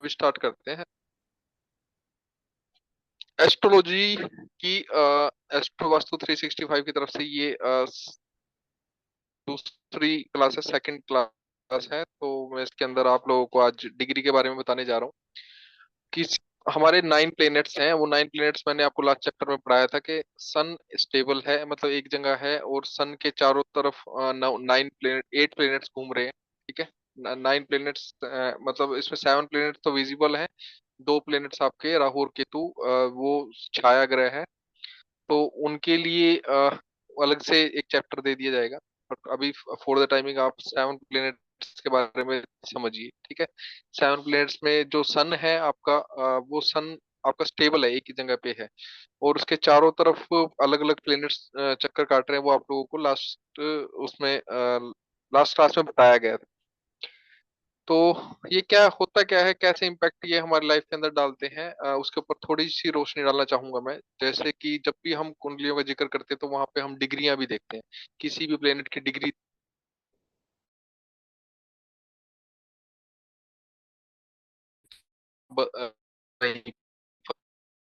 Start करते हैं। Astrology की एस्ट्रो वास्तु 365 की तरफ से ये दूसरी क्लास है, सेकंड क्लास है। तो मैं इसके अंदर आप लोगों को आज डिग्री के बारे में बताने जा रहा हूँ कि हमारे 9 प्लेनेट्स हैं। वो 9 प्लेनेट्स मैंने आपको लास्ट चैप्टर में पढ़ाया था कि सन स्टेबल है, मतलब एक जगह है, और सन के चारों तरफ 8 प्लेनेट्स घूम रहे हैं। ठीक है। 9 प्लेनेट्स, मतलब इसमें 7 प्लेनेट्स तो विजिबल हैं। 2 प्लेनेट्स आपके राहु और केतु, वो छाया ग्रह है। तो उनके लिए अलग से एक चैप्टर दे दिया जाएगा। बट अभी फॉर द टाइमिंग आप 7 प्लेनेट्स के बारे में समझिए। ठीक है। 7 प्लेनेट्स में जो सन है आपका, वो सन आपका स्टेबल है, एक ही जगह पे है। और उसके चारों तरफ अलग अलग प्लेनेट्स चक्कर काट रहे हैं। वो आप लोगों को उसमें लास्ट क्लास में बताया गया था। तो ये क्या होता, क्या है, कैसे इम्पैक्ट ये हमारी लाइफ के अंदर डालते हैं, उसके ऊपर थोड़ी सी रोशनी डालना चाहूंगा मैं। जैसे कि जब भी हम कुंडलियों का जिक्र करते हैं तो वहां पे हम डिग्रियां भी देखते हैं। किसी भी प्लेनेट की डिग्री नहीं,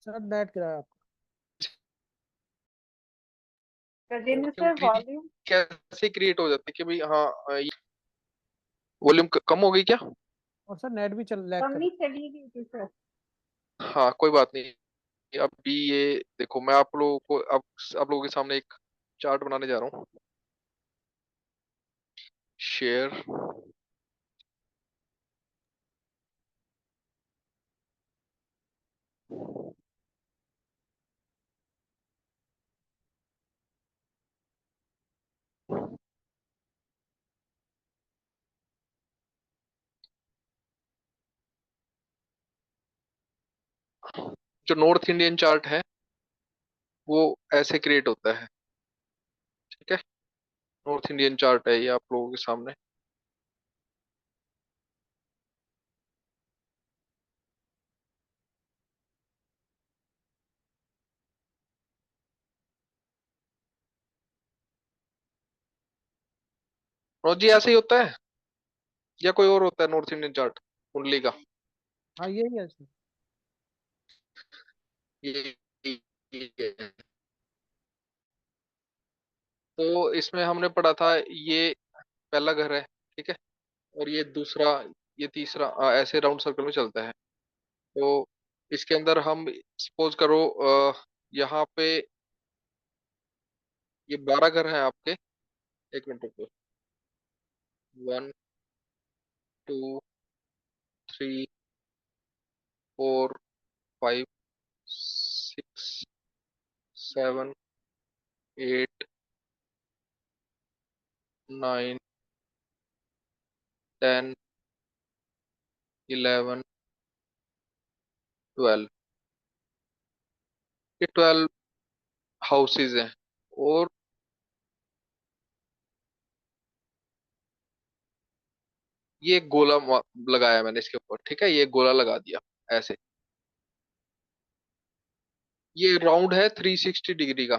सर नेट किराया आपका। राजेंद्र सर डिग्री वॉल्यूम कैसे क्रिएट हो जाती है कि भाई हाँ, वॉल्यूम कम हो गई क्या? और सर नेट भी चल लैग कर। कमी चली गई थी सर। हाँ, कोई बात नहीं। अभी ये देखो, मैं आप लोगों को अब आप लोगों के सामने एक चार्ट बनाने जा रहा हूँ। शेयर। जो नॉर्थ इंडियन चार्ट है वो ऐसे क्रिएट होता है। ठीक है। नॉर्थ इंडियन चार्ट है ये आप लोगों के सामने। और जी ऐसे ही होता है या कोई और होता है नॉर्थ इंडियन चार्ट कुंडली का? हाँ यही है सर। ये, ये तो इसमें हमने पढ़ा था, ये पहला घर है। ठीक है। और ये दूसरा, ये तीसरा, ऐसे राउंड सर्कल में चलता है। तो इसके अंदर हम सपोज करो, यहाँ पे ये 12 घर हैं आपके। एक मिनट रुको। 1 2 3 4 5 6 7 8 9 10 11 12। ये 12 हाउसेज हैं। और ये एक गोला लगाया मैंने इसके ऊपर। ठीक है, ये एक गोला लगा दिया ऐसे। ये राउंड है 360 डिग्री का।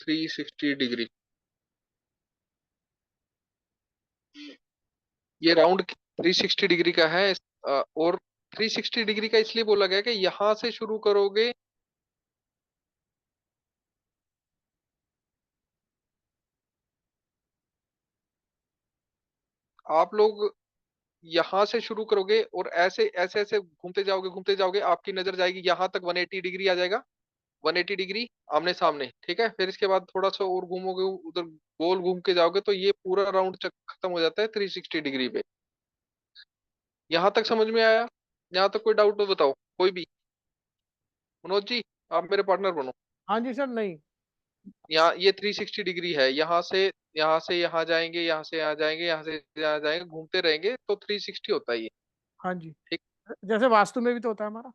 360 डिग्री। ये राउंड 360 डिग्री का है। और 360 डिग्री का इसलिए बोला गया कि यहां से शुरू करोगे आप लोग, यहां से शुरू करोगे और ऐसे ऐसे ऐसे घूमते जाओगे, आपकी नजर जाएगी यहाँ तक, 180 डिग्री आ जाएगा। 180 डिग्री आमने सामने। ठीक है। फिर इसके बाद थोड़ा सा और घूमोगे उधर, गोल घूम के जाओगे तो ये पूरा राउंड खत्म हो जाता है 360 डिग्री पे। यहाँ तक समझ में आया? यहाँ तक कोई डाउट तो बताओ कोई भी। मनोज जी, आप मेरे पार्टनर बनो। हाँ जी सर नहीं। यहाँ ये 360 डिग्री है। यहाँ से यहाँ जाएंगे, यहाँ से यहाँ जाएंगे, यहाँ से यहाँ जाएंगे, घूमते रहेंगे तो 360 होता है ये। हाँ जी। ठीक। जैसे वास्तु में भी तो होता है हमारा।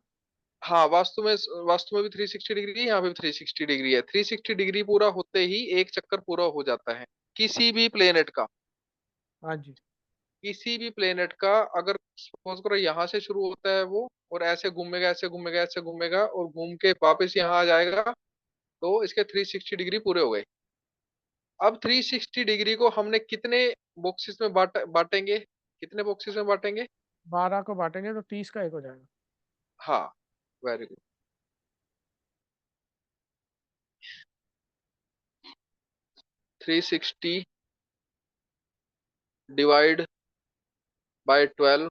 हाँ, वास्तु में भी 360 डिग्री है, यहाँ पे भी 360 डिग्री है। 360 डिग्री पूरा होते ही एक चक्कर पूरा हो जाता है किसी भी प्लेनेट का। हाँ जी। किसी भी प्लेनेट का, अगर सपोज करो यहाँ से शुरू होता है वो, और ऐसे घूमेगा, ऐसे घूमेगा, ऐसे घूमेगा, और घूम के वापस यहाँ आ जाएगा, तो इसके 360 डिग्री पूरे हो गए। अब 360 डिग्री को हमने कितने बॉक्सेस में बांटेंगे, कितने बॉक्सेस में बांटेंगे? 12 को बांटेंगे तो 30 का एक हो जाएगा। हाँ, very good. 360 divide by 12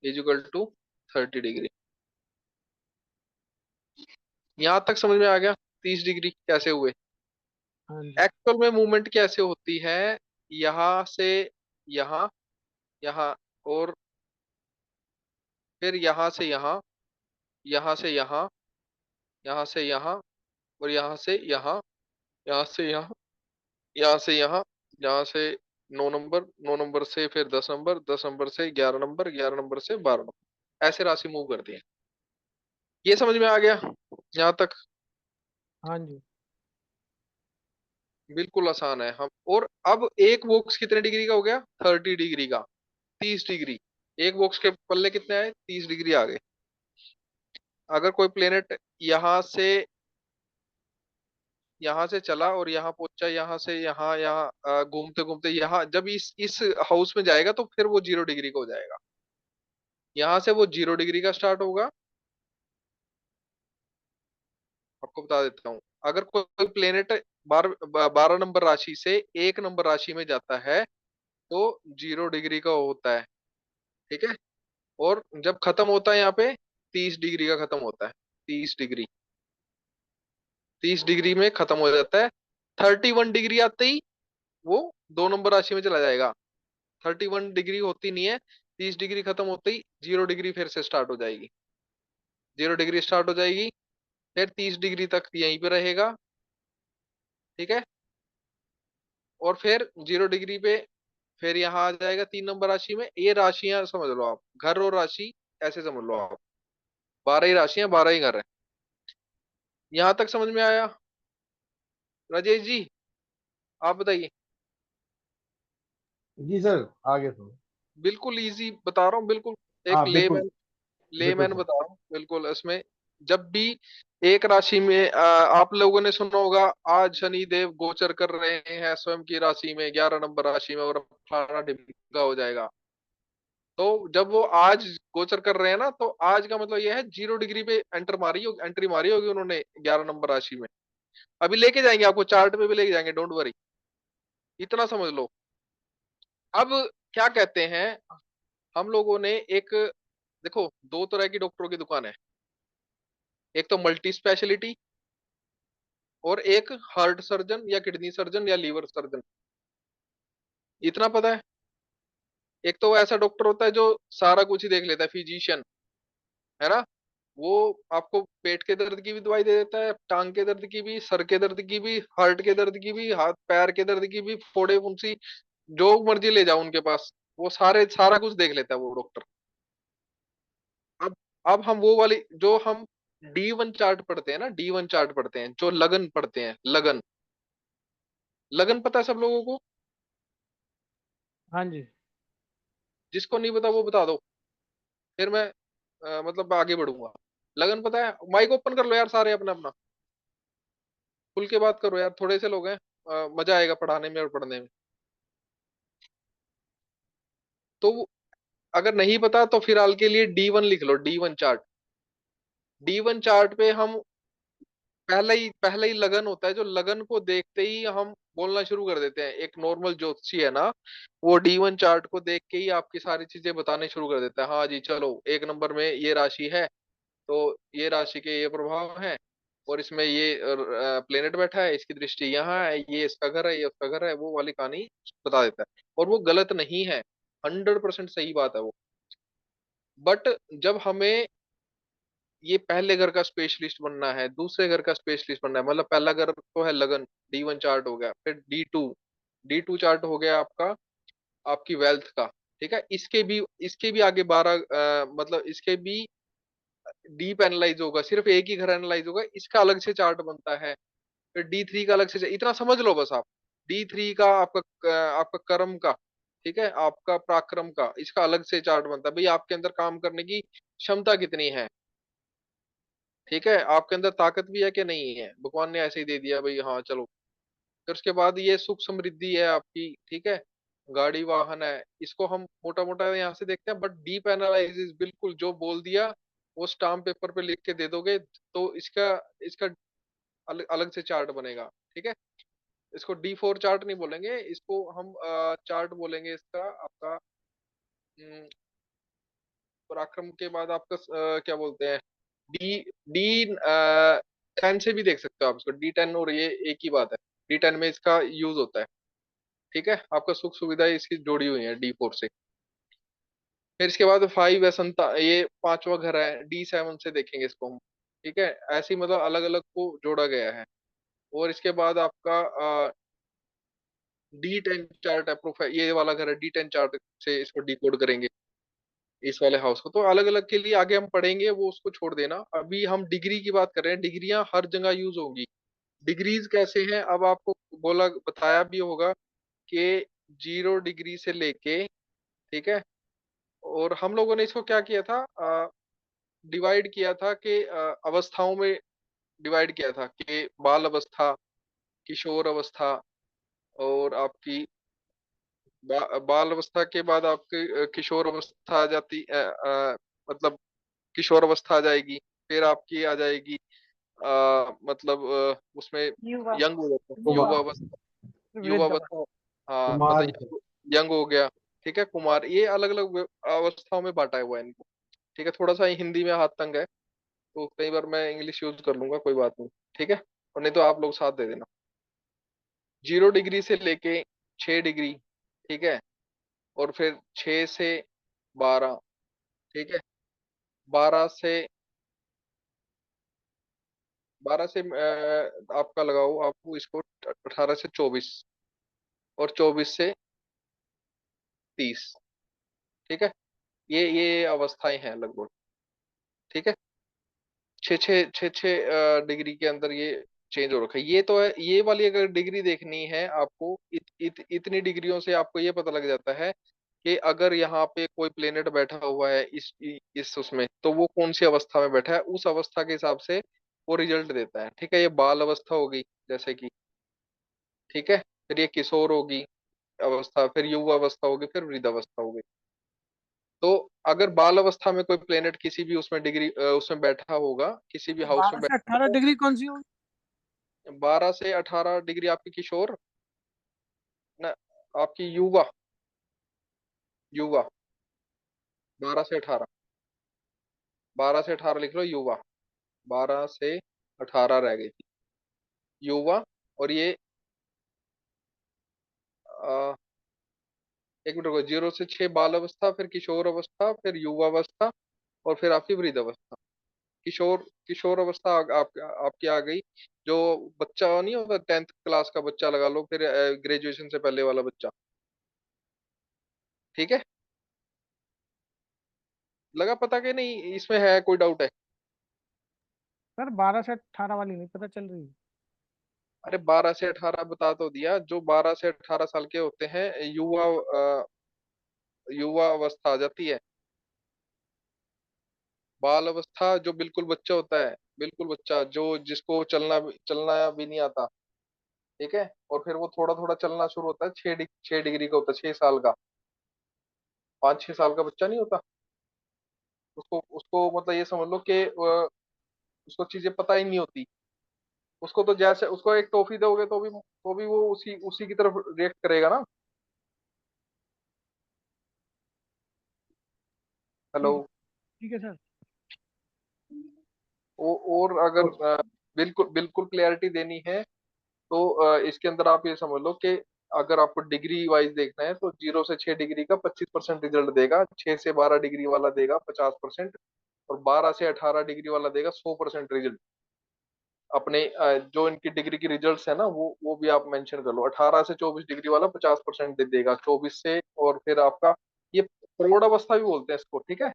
is equal to 30 degree. यहां तक समझ में आ गया 30 डिग्री कैसे हुए? हाँ जी। एक्चुअल में मूवमेंट कैसे होती है? यहां से यहां, यहां, और फिर यहां से यहां, यहां से यहां, यहां से यहां, और यहां से यहां, यहां से यहां, यहाँ से यहाँ, यहाँ से 9 नंबर, 9 नंबर से फिर 10 नंबर, 10 नंबर से 11 नंबर, 11 नंबर से 12 नंबर, ऐसे राशि मूव करती है। ये समझ में आ गया यहाँ तक? हाँ जी। बिल्कुल आसान है। हम और अब एक बॉक्स कितने डिग्री का हो गया? 30 डिग्री का। 30 डिग्री, एक बॉक्स के पल्ले कितने आए? 30 डिग्री आ गए। अगर कोई प्लेनेट यहाँ से, यहाँ से चला और यहाँ पहुंचा, यहाँ से यहाँ, यहाँ घूमते घूमते यहाँ जब इस हाउस में जाएगा तो फिर वो 0 डिग्री का हो जाएगा। यहाँ से वो 0 डिग्री का स्टार्ट होगा। आपको बता देता हूँ, अगर कोई प्लेनेट 12 नंबर राशि से 1 नंबर राशि में जाता है तो 0 डिग्री का होता है, ठीक है। और जब खत्म होता है यहाँ पे 30 डिग्री का खत्म होता है। 30 डिग्री, 30 डिग्री में खत्म हो जाता है। 31 डिग्री आते ही वो 2 नंबर राशि में चला जाएगा। 31 डिग्री होती नहीं है, 30 डिग्री खत्म होते ही 0 डिग्री फिर से स्टार्ट हो जाएगी। 0 डिग्री स्टार्ट हो जाएगी, फिर 30 डिग्री तक यहीं पे रहेगा, ठीक है। और फिर 0 डिग्री पे फिर यहाँ आ जाएगा 3 नंबर राशि में। ये राशियां समझ लो आप, घर और राशि ऐसे समझ लो आप, 12 ही राशियां, 12 ही घर है। यहां तक समझ में आया? राजेश जी, आप बताइए। जी सर, आगे तो। बिल्कुल इजी बता रहा हूँ, बिल्कुल एक हाँ बिल्कुल। लेमैन, बिल्कुल लेमैन सर। बता रहा हूँ बिल्कुल। इसमें जब भी एक राशि में आप लोगों ने सुना होगा आज शनि देव गोचर कर रहे हैं स्वयं की राशि में, 11 नंबर राशि में, और फलाना ढिमका हो जाएगा। तो जब वो आज गोचर कर रहे हैं ना, तो आज का मतलब ये है 0 डिग्री पे एंट्री मारी होगी उन्होंने 11 नंबर राशि में। अभी लेके जाएंगे आपको, चार्ट पे भी लेके जाएंगे, डोंट वरी। इतना समझ लो। अब क्या कहते हैं, हम लोगों ने एक, देखो दो तरह की डॉक्टरों की दुकान है, एक तो मल्टी स्पेशलिटी और एक हार्ट सर्जन या किडनी सर्जन या लीवर सर्जन। इतना पता है? एक तो वो ऐसा डॉक्टर होता है जो सारा कुछ ही देख लेता है, फिजिशियन, है ना। वो आपको पेट के दर्द की भी दवाई दे देता है, टांग के दर्द की भी, सर के दर्द की भी, हार्ट के दर्द की भी, हाथ पैर के दर्द की भी, फोड़े फुंसी, जो मर्जी ले जाओ उनके पास, वो सारा कुछ देख लेता है वो डॉक्टर। अब अब हम वो वाली जो हम D1 चार्ट पढ़ते हैं ना, D1 चार्ट पढ़ते हैं, जो लगन पढ़ते हैं, लगन, लगन पता है सब लोगों को? हाँ जी। जिसको नहीं पता वो बता दो, फिर मैं मतलब आगे बढ़ूंगा। लगन पता है? माइक ओपन कर लो यार सारे अपना अपना, खुल के बात करो यार, थोड़े से लोग हैं, मजा आएगा पढ़ाने में और पढ़ने में। तो अगर नहीं पता तो फिलहाल के लिए D1 लिख लो, D1 चार्ट। D1 चार्ट पे हम पहला ही लगन होता है, जो लगन को देखते ही हम बोलना शुरू कर देते हैं। एक नॉर्मल ज्योतिषी है ना, वो D1 चार्ट को देख के ही आपकी सारी चीजें बताने शुरू कर देता है। हाँ जी चलो, 1 नंबर में ये राशि है, तो ये राशि के ये प्रभाव हैं, और इसमें ये प्लेनेट बैठा है, इसकी दृष्टि यहाँ है, ये इसका घर है, ये उसका घर है, वो वाली कहानी बता देता है। और वो गलत नहीं है, 100% सही बात है वो। बट जब हमें ये पहले घर का स्पेशलिस्ट बनना है, दूसरे घर का स्पेशलिस्ट बनना है, मतलब पहला घर तो है लगन, D1 चार्ट हो गया, फिर D2 चार्ट हो गया आपका, आपकी वेल्थ का, ठीक है। इसके भी आगे 12, मतलब इसके भी डीप एनालाइज होगा, सिर्फ एक ही घर एनालाइज होगा, इसका अलग से चार्ट बनता है। फिर D3 का अलग से, इतना समझ लो बस आप। D3 का आपका कर्म का, ठीक है, आपका पराक्रम का, इसका अलग से चार्ट बनता है, भाई आपके अंदर काम करने की क्षमता कितनी है, ठीक है, आपके अंदर ताकत भी है कि नहीं है, भगवान ने ऐसे ही दे दिया भाई, हाँ चलो फिर उसके बाद ये सुख समृद्धि है आपकी, ठीक है, गाड़ी वाहन है, इसको हम मोटा मोटा यहाँ से देखते हैं, बट डीप एनालिसिस बिल्कुल जो बोल दिया वो स्टाम्प पेपर पे लिख के दे दोगे तो इसका इसका अलग अलग से चार्ट बनेगा, ठीक है। इसको D4 चार्ट नहीं बोलेंगे, इसको हम चार्ट बोलेंगे इसका आपका। पराक्रम के बाद आपका क्या बोलते हैं, डी डी 10 से भी देख सकते हो आप इसको, D10 और ये एक ही बात है, D10 में इसका यूज होता है, ठीक है। आपका सुख सुविधा इसकी जोड़ी हुई है D4 से। फिर इसके बाद 5 है संता, ये पांचवा घर है, D7 से देखेंगे इसको हम, ठीक है। ऐसे ही मतलब अलग अलग को जोड़ा गया है। और इसके बाद आपका D10 चार्ट है, प्रोफाइल ये वाला घर है, D10 चार्ट से इसको डिकोड करेंगे इस वाले हाउस को। तो अलग अलग के लिए आगे हम पढ़ेंगे, वो उसको छोड़ देना। अभी हम डिग्री की बात कर रहे हैं, डिग्रियां हर जगह यूज होंगी। डिग्रीज कैसे हैं, अब आपको बोला बताया भी होगा कि 0 डिग्री से लेके, ठीक है। और हम लोगों ने इसको क्या किया था, डिवाइड किया था कि अवस्थाओं में डिवाइड किया था कि बाल अवस्था, किशोर अवस्था, और आपकी बाल अवस्था के बाद आपकी किशोर अवस्था आ जाती मतलब किशोर अवस्था आ जाएगी। फिर आपकी आ जाएगी मतलब उसमें युवा यंग हो जाता है, युवा युवा अवस्था, युवा वृद्ध अवस्था, हाँ मतलब कुमार। यंग हो गया, ठीक है, कुमार। ये अलग अलग अवस्थाओं में बांटा हुआ है इनको, ठीक है। थोड़ा सा हिंदी में हाथ तंग है तो कई बार मैं इंग्लिश यूज कर लूंगा, कोई बात नहीं, ठीक है। और नहीं तो आप लोग साथ दे देना। 0 डिग्री से लेके 6 डिग्री, ठीक है। और फिर 6 से 12, ठीक है। 12 से आपका लगाओ आपको इसको 18 से 24, और 24 से 30, ठीक है। ये अवस्थाएं हैं लगभग, ठीक है। छः छः छः छः डिग्री के अंदर ये चेंज हो रखा है। ये तो है, ये वाली अगर डिग्री देखनी है आपको, इतनी डिग्रियों से आपको ये पता लग जाता है कि अगर यहाँ पे कोई प्लेनेट बैठा हुआ है इस उसमें, तो वो कौन सी अवस्था में बैठा है, उस अवस्था के हिसाब से वो रिजल्ट देता है, ठीक है। ये बाल अवस्था होगी जैसे कि, ठीक है। फिर ये किशोर होगी अवस्था, फिर युवा अवस्था होगी, फिर वृद्ध अवस्था होगी। तो अगर बाल अवस्था में कोई प्लेनेट किसी भी उसमें डिग्री उसमें बैठा होगा, किसी भी तो हाउस में 12 से बैठा 18 होगा, डिग्री कौन सी होगी? 12 से 18 डिग्री आपकी किशोर, न आपकी युवा, युवा 12 से 18, 12 से 18 लिख लो युवा, 12 से 18 रह गई थी युवा। और ये आ, एक मिनट रुको, 0 से 6 बाल अवस्था, फिर किशोर अवस्था, फिर युवा अवस्था, और फिर आपकी वृद्ध अवस्था। किशोर किशोर अवस्था आपकी आ गई। जो बच्चा नहीं होता 10th क्लास का बच्चा लगा लो, फिर ग्रेजुएशन से पहले वाला बच्चा, ठीक है। लगा पता कि नहीं, इसमें है कोई डाउट है? सर 12 से 18 वाली नहीं पता चल रही। अरे 12 से 18 बता तो दिया, जो 12 से 18 साल के होते हैं युवा अवस्था आ जाती है। बाल अवस्था जो बिल्कुल बच्चा होता है, बिल्कुल बच्चा जो जिसको चलना चलना भी नहीं आता, ठीक है। और फिर वो थोड़ा थोड़ा चलना शुरू होता है, 6 डिग्री का होता है, 6 साल का, 5 6 साल का बच्चा नहीं होता, उसको उसको मतलब ये समझ लो कि उसको चीजें पता ही नहीं होती। उसको तो जैसे उसको एक टॉफी दोगे तो भी वो उसी उसी की तरफ रिएक्ट करेगा ना। हेलो। ठीक है। ठीक है सर। और अगर बिल्कुल बिल्कुल क्लियरिटी देनी है तो इसके अंदर आप ये समझ लो कि अगर आपको डिग्री वाइज देखना है तो 0 से 6 डिग्री का 25% रिजल्ट देगा, 6 से 12 डिग्री वाला देगा 50%, और 12 से 18 डिग्री वाला देगा 100% रिजल्ट। अपने जो इनकी डिग्री की रिजल्ट्स है ना, वो भी आप मेंशन कर लो। 18 से 24 डिग्री वाला 50% दे देगा, 24 से, और फिर आपका ये प्रौढ़ अवस्था भी बोलते हैं इसको, ठीक है।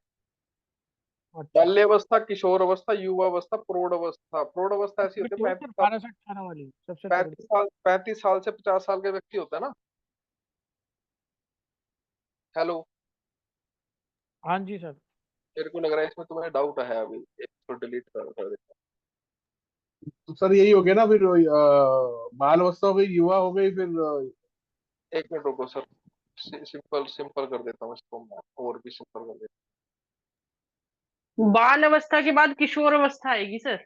अच्छा। बाल्यावस्था, किशोर अवस्था, युवा अवस्था, प्रौढ़ अवस्था ऐसी होती तगड़ी है हो 35 सर साल 12 से 18 वाली सबसे तगड़ी। 35 साल 35 साल से 50 साल के व्यक्ति होता है ना। हेलो। हाँ जी सर। मेरे को लग रहा है इसमें तुम्हें डाउट है, अभी इसको डिलीट कर देता तो सर यही हो गया ना फिर, बाल अवस्था हो गई, युवा हो गई, फिर एक मिनट रुको सर, सिंपल सिंपल कर देता हूँ इसको मैं, और भी सिंपल कर देता बाल अवस्था के बाद किशोर अवस्था आएगी सर, हूँ।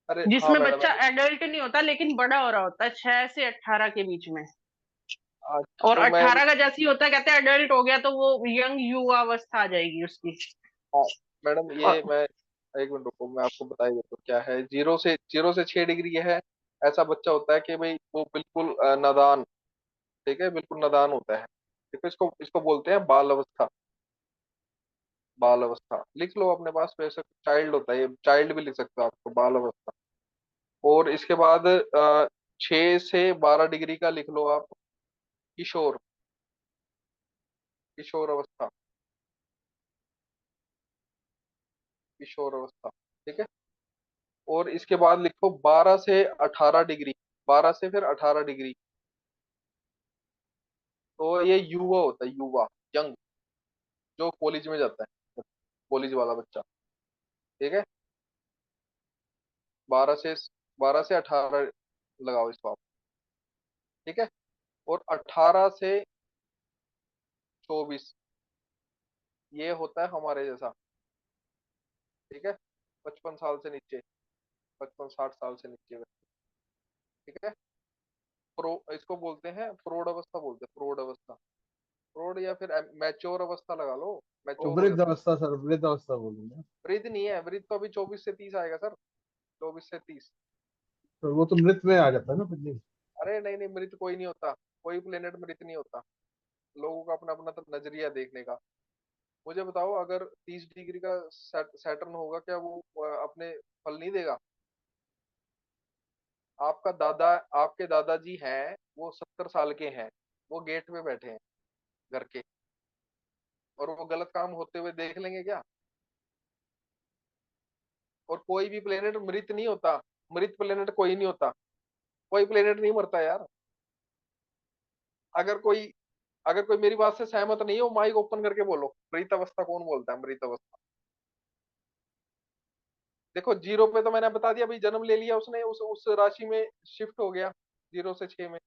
अरे हाँ जिसमें मैडम, बच्चा एडल्ट नहीं होता लेकिन बड़ा हो रहा होता है 6 से 18 के बीच में। और तो मैं, 18 का जैसे ही होता है कहते हैं एडल्ट हो गया, तो वो यंग युवा अवस्था आ जाएगी उसकी। हाँ मैडम ये और मैं, एक मिनट रुको मैं आपको बता ही देता हूँ क्या है। 0 से 6 डिग्री ये है, ऐसा बच्चा होता है कि भाई वो बिल्कुल नादान, ठीक है, बिल्कुल नादान होता है, ठीक है, इसको इसको बोलते हैं बाल अवस्था। बाल अवस्था लिख लो अपने पास, वैसे चाइल्ड होता है, ये चाइल्ड भी लिख सकते हो आपको, बाल अवस्था। और इसके बाद 6 से 12 डिग्री का लिख लो आप, किशोर, किशोर अवस्था, किशोर अवस्था, ठीक है। और इसके बाद लिखो 12 से 18 डिग्री, 12 से फिर 18 डिग्री, तो ये युवा होता है, युवा, यंग, जो कॉलेज में जाता है, कॉलेज वाला बच्चा, ठीक है। 12 से 18 लगाओ इसको आप, ठीक है। और 18 से 24 ये होता है हमारे जैसा, ठीक है, 55 साल से नीचे, 55-60 साल से नीचे, ठीक है। इसको बोलते हैं प्रौढ़ अवस्था, बोलते हैं प्रौढ़ अवस्था, प्रौढ़ या फिर मैच्योर अवस्था लगा लो, मैच्योर हो वृद्ध जाता है। अवस्था सर, वृद्ध अवस्था बोलूंगा। वृद्ध नहीं है, वृद्ध तो अभी 24 से 30 आएगा सर, 24 से 30। तो वो तो मृत में आ जाता है ना फिर नहीं। अरे नहीं नहीं, मृत कोई नहीं होता, कोई प्लेनेट मृत नहीं होता, लोगों का अपना अपना तो नजरिया देखने का। मुझे बताओ, अगर 30 डिग्री का सैटर्न होगा, क्या वो अपने फल नहीं देगा? आपका दादा, आपके दादाजी हैं, वो 70 साल के हैं, वो गेट पे बैठे हैं घर के, और वो गलत काम होते हुए देख लेंगे क्या? और कोई भी प्लेनेट मृत नहीं होता, मृत प्लेनेट कोई नहीं होता, कोई प्लेनेट नहीं मरता यार। अगर कोई, अगर कोई मेरी बात से सहमत नहीं हो, माइक ओपन करके बोलो, मृत अवस्था कौन बोलता है, मृत अवस्था? देखो 0 पे तो मैंने बता दिया भाई, जन्म ले लिया उसने, उस राशि में शिफ्ट हो गया, 0 से 6 में।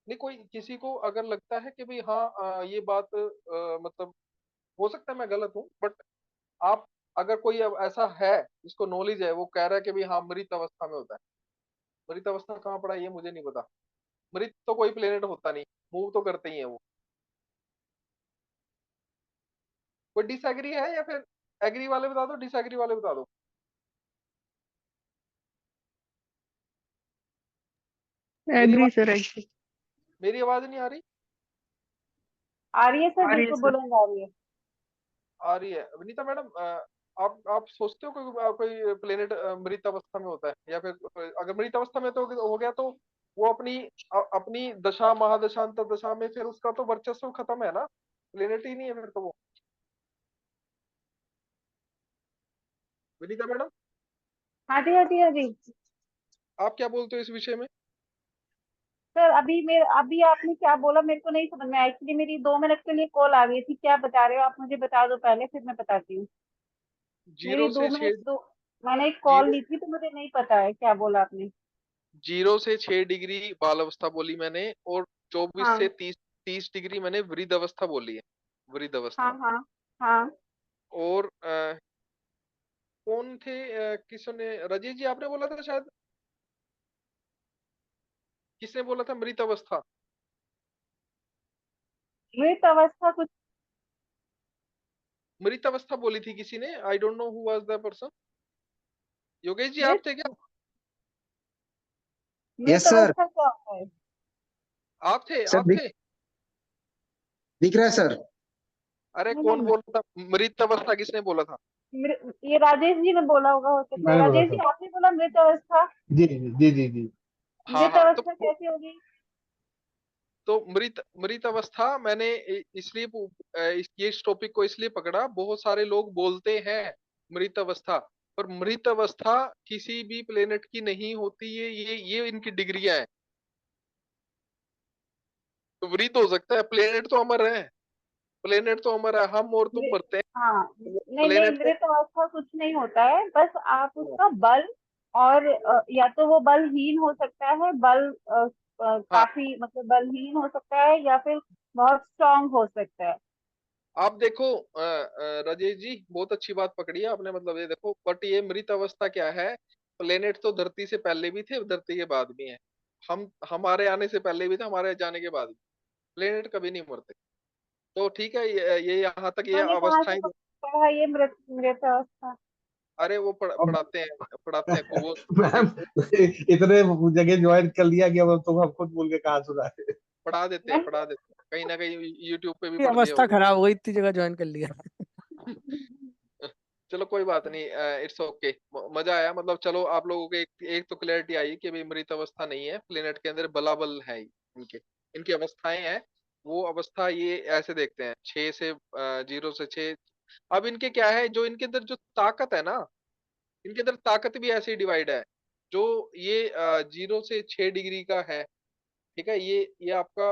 नहीं, कोई किसी को अगर लगता है कि भाई हाँ ये बात मतलब हो सकता है मैं गलत हूँ, बट आप, अगर कोई अब ऐसा है जिसको नॉलेज है, वो कह रहा है कि भाई हाँ मृत अवस्था में होता है, मृत अवस्था कहाँ पड़ा है, ये मुझे नहीं पता। मृत तो कोई प्लेनेट होता नहीं, मूव तो करते ही है वो। कोई डिसएग्री है या फिर एग्री वाले बता दो, डिसएग्री वाले बता दो। मेरी एग्री आवाज, सर, एग्री। मेरी आवाज नहीं आ रही? आ रही है सर, आ रही है बिल्कुल सर। बुलंद आ रही है। आ रही है विनीता मैडम। आप सोचते हो कोई कोई प्लेनेट मृत अवस्था में होता है, या फिर अगर मृत अवस्था में तो हो गया, तो वो अपनी अपनी दशा, महादशा, अंतर्दशा में फिर उसका तो वर्चस्व खत्म है ना, प्लेनेट ही नहीं है फिर तो वो। विनीता मैडम, हाँ जी, हाँ जी, हाँ जी। आप क्या बोलते हो इस विषय में? सर अभी आपने क्या बोला मेरे को नहीं समझ में आया, एक्चुअली मेरी 2 मिनट के लिए कॉल आ गई थी। क्या बता रहे हो आप, मुझे बता दो पहले, फिर मैं बताती हूँ। मेरी जीरो दो से मिनट छह दो मैंने एक कॉल जीरो ली थी, तो मुझे नहीं पता है क्या बोला आपने। 0 से 6 डिग्री बाल अवस्था बोली मैंने, और 24 से 30 डिग्री मैंने वृद्ध अवस्था बोली है, वृद्ध हाँ अवस्था। हाँ हाँ। और कौन थे, किसने, राजेश जी आपने बोला था शायद, किसने बोला था मृत अवस्था? मृत अवस्था कुछ। मृत अवस्था बोली थी किसी ने, I don't know who was the person. Yogesh ji मृत आप थे क्या? मृत यस सर। अवस्था क्या होता है? आप थे, सर आप थे? दिख रहा है सर। अरे नहीं कौन नहीं, बोल रहा था मृत अवस्था, किसने बोला था? ये राजेश जी ने बोला होगा, हो सकता है। मैंने बोला राजेश जी था। आपने बोला मृत अवस्था। जी जी जी जी जी। हाँ मृत हाँ, अवस्था कैसे होगी? तो मृत मृत अवस्था मैंने इसलिए इस टॉपिक को इसलिए पकड़ा, बहुत सारे लोग बोलते हैं मृत अवस्था, पर मृत अवस्था किसी भी प्लेनेट की नहीं होती है, ये इनकी डिग्रियां हैं। तो मृत हो सकता है, प्लेनेट तो अमर है। प्लेनेट तो हमारा हम और तुम मरते हैं। हाँ, नहीं नहीं, प्लेनेट तो मृत अवस्था कुछ नहीं होता है, बस आप उसका बल और या तो वो बलहीन हो सकता है, हाँ। काफी मतलब बलहीन हो सकता है, या फिर बहुत स्ट्रांग हो सकता है। आप देखो राजेश जी, बहुत अच्छी बात पकड़ी है आपने, मतलब ये देखो, बट ये मृत अवस्था क्या है? प्लेनेट तो धरती से पहले भी थे, धरती के बाद भी हैं। हम हमारे आने से पहले भी थे, हमारे जाने के बाद भी। प्लेनेट कभी नहीं मरते। तो ठीक है, ये यहाँ तक ये मैंने कहाँ से अवस्थाएं पढ़ा है ये मृत मृत अवस्था? अरे वो अब पढ़ाते हैं वो। मैम, इतने जगह ज्वाइन कर लिया कि अब तुम हम खुद बोल के कहाँ सुना रहे। पढ़ा देते हैं, कहीं ना कहीं यूट्यूब पे भी ये पढ़ लिया अवस्था होगा। खराब हो गई, इतनी जगह ज्वाइन कर लिया। चलो कोई बात नहीं, इट्स ओके। मजा आया, मतलब चलो आप लोगों को एक तो क्लैरिटी आई कि भाई मृत अवस्था नहीं है, प्लेनेट के अंदर बलाबल है ही। इनके इनकी अवस्थाएं हैं। वो अवस्था ये ऐसे देखते हैं, 6 से 0 से 6। अब इनके क्या है, जो इनके अंदर जो ताकत है ना, इनके अंदर ताकत भी ऐसे ही डिवाइड है। जो ये 0 से 6 डिग्री का है, ठीक है, ये आपका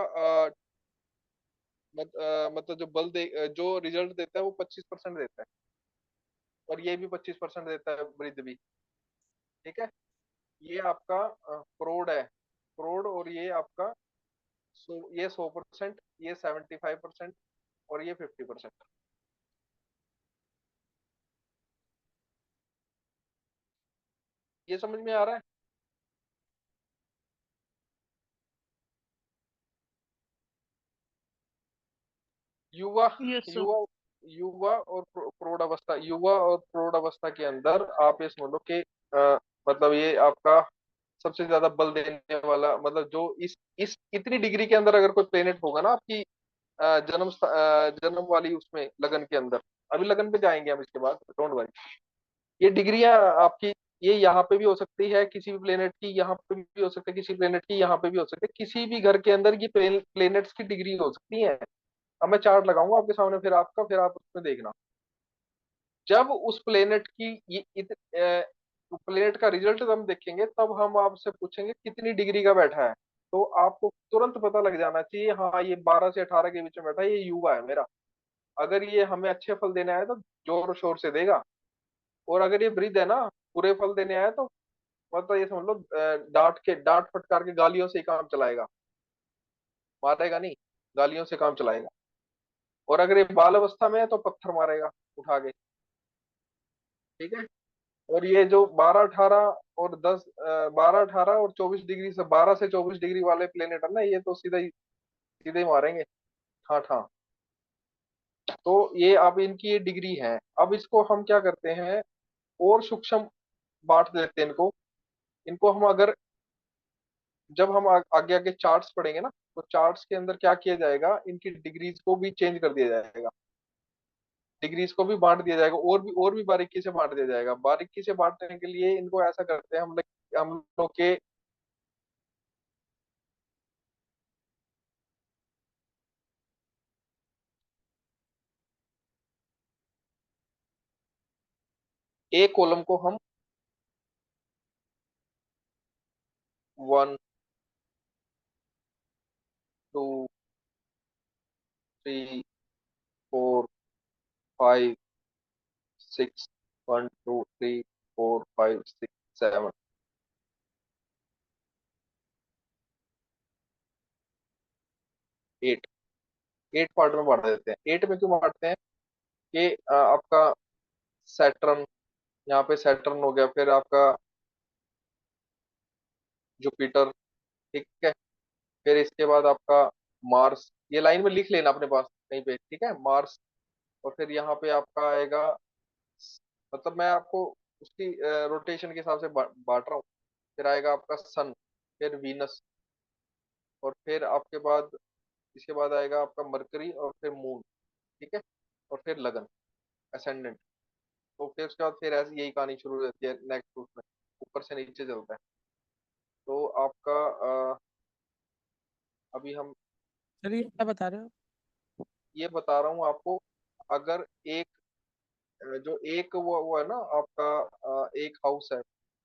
मतलब जो जो रिजल्ट देता है वो 25% देता है। और ये भी 25% देता है, वृद्ध भी। ठीक है। ये आपका करोड़ है, करोड़। और ये आपका ये 100%, ये 75%, और ये 50%। ये समझ में आ रहा है? युवा ये सो युवा युवा और प्रौढ़ अवस्था, युवा और प्रौढ़ अवस्था के अंदर आप ये समझ लो कि मतलब ये आपका सबसे ज्यादा बल देने वाला, मतलब जो इस इतनी डिग्री के अंदर अगर कोई प्लेनेट होगा ना आपकी जन्म वाली उसमें लगन के अंदर। अभी लगन पे जाएंगे हम इसके बाद, डोंट वरी। ये डिग्रियां आपकी, ये यहाँ पे भी हो सकती है किसी भी प्लेनेट की, यहाँ पे भी हो सकती है किसी प्लेनेट की, यहाँ पे भी हो सकती है किसी भी घर के अंदर, ये प्लेनेट्स की डिग्री हो सकती है। अब मैं चार्ट लगाऊंगा आपके सामने, फिर आप उसमें देखना। जब उस प्लेनेट की प्लेनेट का रिजल्ट हम देखेंगे, तब हम आपसे पूछेंगे कितनी डिग्री का बैठा है। तो आपको तुरंत पता लग जाना चाहिए, हाँ ये 12 से 18 के बीच में बैठा है, ये युवा है मेरा। अगर ये हमें अच्छे फल देने आए तो जोर शोर से देगा। और अगर ये वृद्ध है ना, बुरे फल देने आए तो मतलब ये समझ लो डांट फटकार के गालियों से ही काम चलाएगा। मारेगा नहीं, गालियों से काम चलाएगा। और अगर ये बाल अवस्था में है तो पत्थर मारेगा उठा के। ठीक है। और ये जो 12 18 और 24 डिग्री से 12 से 24 डिग्री वाले प्लेनेट है ना, ये तो सीधे ही मारेंगे। हाँ हाँ। तो ये अब इनकी ये डिग्री है। अब इसको हम क्या करते हैं, और सूक्ष्म बांट देते हैं इनको। इनको हम अगर जब हम आगे आगे चार्ट्स पढ़ेंगे ना, तो चार्ट्स के अंदर क्या किया जाएगा, इनकी डिग्रीज को भी चेंज कर दिया जाएगा। डिग्रीज को भी बांट दिया जाएगा, और भी बारीकी से बांट दिया जाएगा। बारीकी से बांटने के लिए इनको ऐसा करते हैं हम लोग के एक कॉलम को हम 1 2 3 4 5 6, 1 2 3 4 5 6 7, 8, 8 पार्ट में बांट देते हैं। 8 में क्यों बांटते हैं कि आपका सैटर्न, यहाँ पे सैटर्न हो गया, फिर आपका जुपिटर। ठीक है। फिर इसके बाद आपका मार्स, ये लाइन में लिख लेना अपने पास कहीं पे, ठीक है, मार्स। और फिर यहाँ पे आपका आएगा, मतलब मैं आपको उसकी रोटेशन के हिसाब से बांट रहा हूँ। फिर आएगा आपका सन, फिर वीनस, और फिर आपके बाद इसके बाद आएगा आपका मरकरी, और फिर मून। ठीक है। और फिर लगन, असेंडेंट। तो फिर उसके बाद फिर ऐसे यही कहानी शुरू हो जाती है नेक्स्ट उसमें, ऊपर से नीचे चलता है। तो आपका अभी हम चलिए, क्या बता रहे हो? ये बता रहा हूँ आपको। अगर एक जो एक वो है ना आपका, एक हाउस है,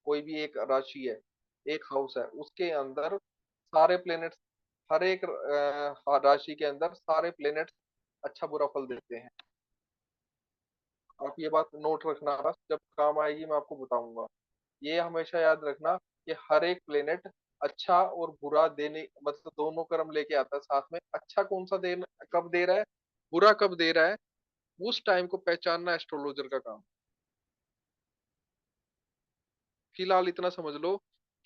कोई भी एक राशि है, एक हाउस है, उसके अंदर सारे प्लेनेट्स, हर एक राशि के अंदर सारे प्लेनेट्स अच्छा बुरा फल देते हैं। आप ये बात नोट रखना, बस जब काम आएगी मैं आपको बताऊंगा। ये हमेशा याद रखना कि हर एक प्लेनेट अच्छा और बुरा देने, मतलब दोनों कर्म लेके आता है साथ में। अच्छा कौन सा दे, कब दे रहा है, बुरा कब दे रहा है, उस टाइम को पहचानना एस्ट्रोलॉजर का काम। फिलहाल इतना समझ लो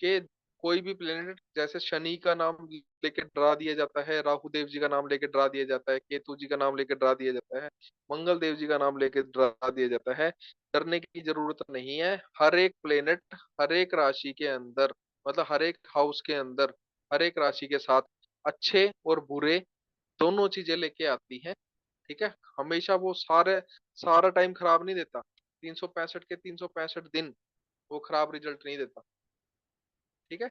कि कोई भी प्लेनेट, जैसे शनि का नाम लेके डरा दिया जाता है, राहु देव जी का नाम लेके डरा दिया जाता है, केतु जी का नाम लेके डरा दिया जाता है, मंगल देव जी का नाम लेके डरा दिया जाता है। डरने की जरूरत नहीं है। हर एक प्लेनेट हर एक राशि के अंदर, मतलब हर एक हाउस के अंदर, हर एक राशि के साथ अच्छे और बुरे दोनों चीजें लेके आती हैं। ठीक है, हमेशा वो सारा टाइम खराब नहीं देता। 365 के 365 दिन वो खराब रिजल्ट नहीं देता। ठीक है,